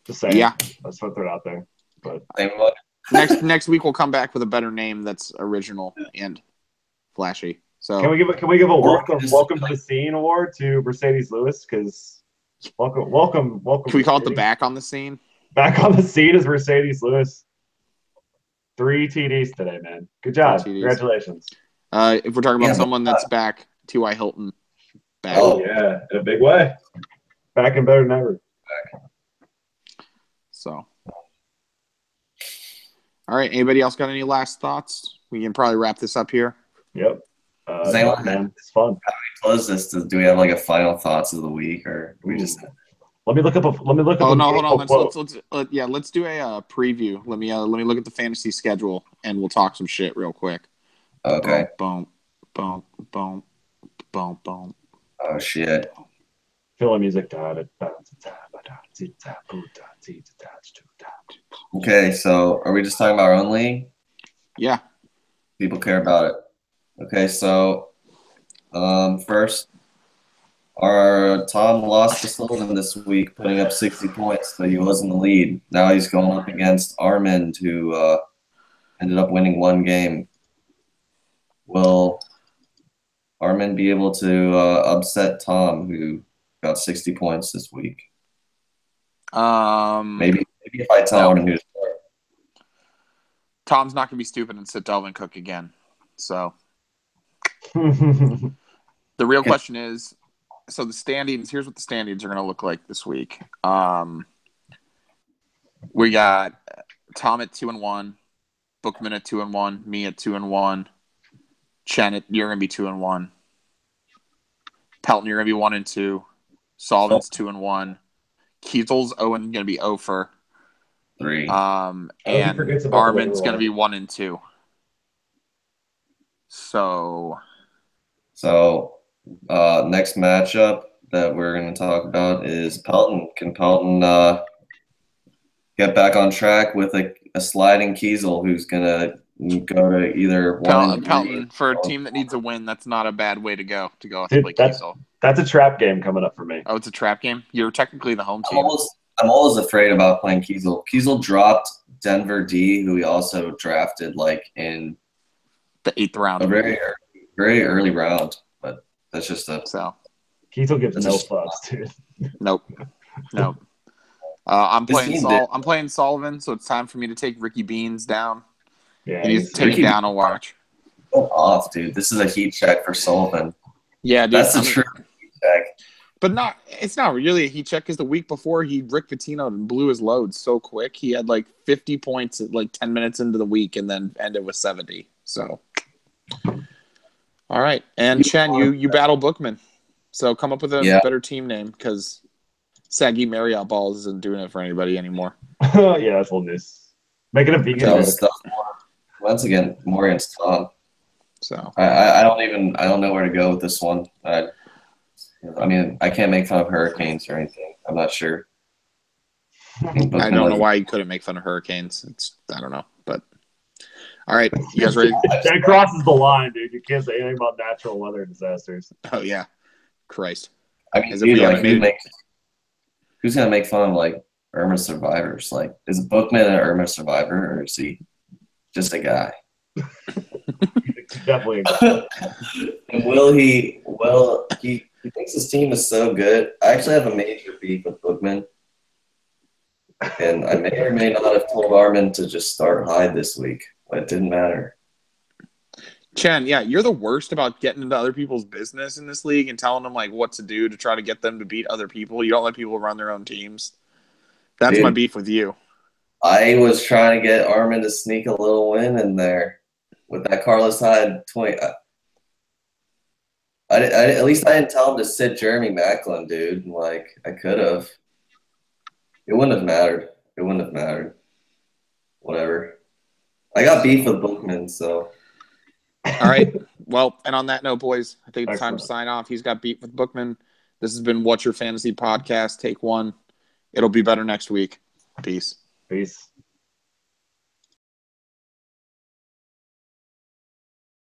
Just saying. Yeah. Let's throw it out there. But next week we'll come back with a better name that's original and flashy. So can we give a welcome to the scene award to Mercedes Lewis? Because welcome. Can we call it the back on the scene? Back on the scene is Mercedes Lewis. 3 TDs today, man. Good job. Congratulations. If we're talking about someone that's back, T.Y. Hilton. Back. Oh yeah, in a big way. Back and better than ever. So. All right. Anybody else got any last thoughts? We can probably wrap this up here. Yep. Man, it's fun. How do we close this? Do we have like a final thoughts of the week, or do we just? Let me look up. Oh no, hold on. Let's do a preview. Let me look at the fantasy schedule, and we'll talk some shit real quick. Okay. Boom. Oh shit. Feel the music. Okay, so are we just talking about our own league? Yeah. People care about it. Okay, so first, our Tom lost to Sullivan this week, putting up 60 points, so he was in the lead. Now he's going up against Armand, who ended up winning 1 game. Will Armand be able to upset Tom, who got 60 points this week? Maybe if I tell him who's there. Tom's not going to be stupid and sit Delvin Cook again. So the real question is, so the standings, here's what the standings are going to look like this week. We got Tom at 2-1, Bookman at 2-1, me at 2-1, Chen, you're going to be 2-1. Pelton, you're going to be 1-2. Solvin's 2-1. Kiesel's going to be 0 for 3. And Armin's going to be 1-2. So next matchup that we're going to talk about is Pelton. Can Pelton get back on track with a sliding Kiesel who's going to go to either Pelton, for a team that needs a win, that's not a bad way to go with Kiesel. That's a trap game coming up for me. Oh, it's a trap game? You're technically the home team. I'm always afraid about playing Kiesel. Kiesel dropped Denver D, who he also drafted in the 8th round. A very early round, but that's just so. Kiesel gives no fucks, dude. Nope. I'm playing Sullivan, so it's time for me to take Ricky Beans down. Yeah, he needs to take it down a watch. Go off, dude. This is a heat check for Sullivan. Yeah, dude. That's the true heat check. But it's not really a heat check because the week before he Rick Pitino and blew his load so quick. He had like 50 points at like 10 minutes into the week and then ended with 70. So, all right. And Chen, you battle Bookman. So come up with a better team name because Saggy Marriott Balls isn't doing it for anybody anymore. Yeah, that's old news. Make it a vegan. Once again, more against Tom. So I don't know where to go with this one. I mean, I can't make fun of hurricanes or anything. I'm not sure. I don't know why you couldn't make fun of hurricanes. I don't know, but all right, you guys ready? That crosses the line, dude. You can't say anything about natural weather disasters. Oh yeah, Christ. I mean, dude, like, who's gonna make fun of like Irma survivors? Like, is Bookman an Irma survivor, or is he just a guy? Definitely a guy. And he thinks his team is so good. I actually have a major beef with Bookman. And I may or may not have told Armin to just start Hyde this week, but it didn't matter. Chen, yeah, you're the worst about getting into other people's business in this league and telling them like what to do to try to get them to beat other people. You don't let people run their own teams. That's my beef with you. I was trying to get Armin to sneak a little win in there with that Carlos Hyde 20. At least I didn't tell him to sit Jeremy Macklin, dude. Like, I could have. It wouldn't have mattered. Whatever. I got beef with Bookman, so. All right. Well, and on that note, boys, I think it's time to sign off. He's got beef with Bookman. This has been What's Your Fantasy Podcast, Take 1. It'll be better next week. Peace.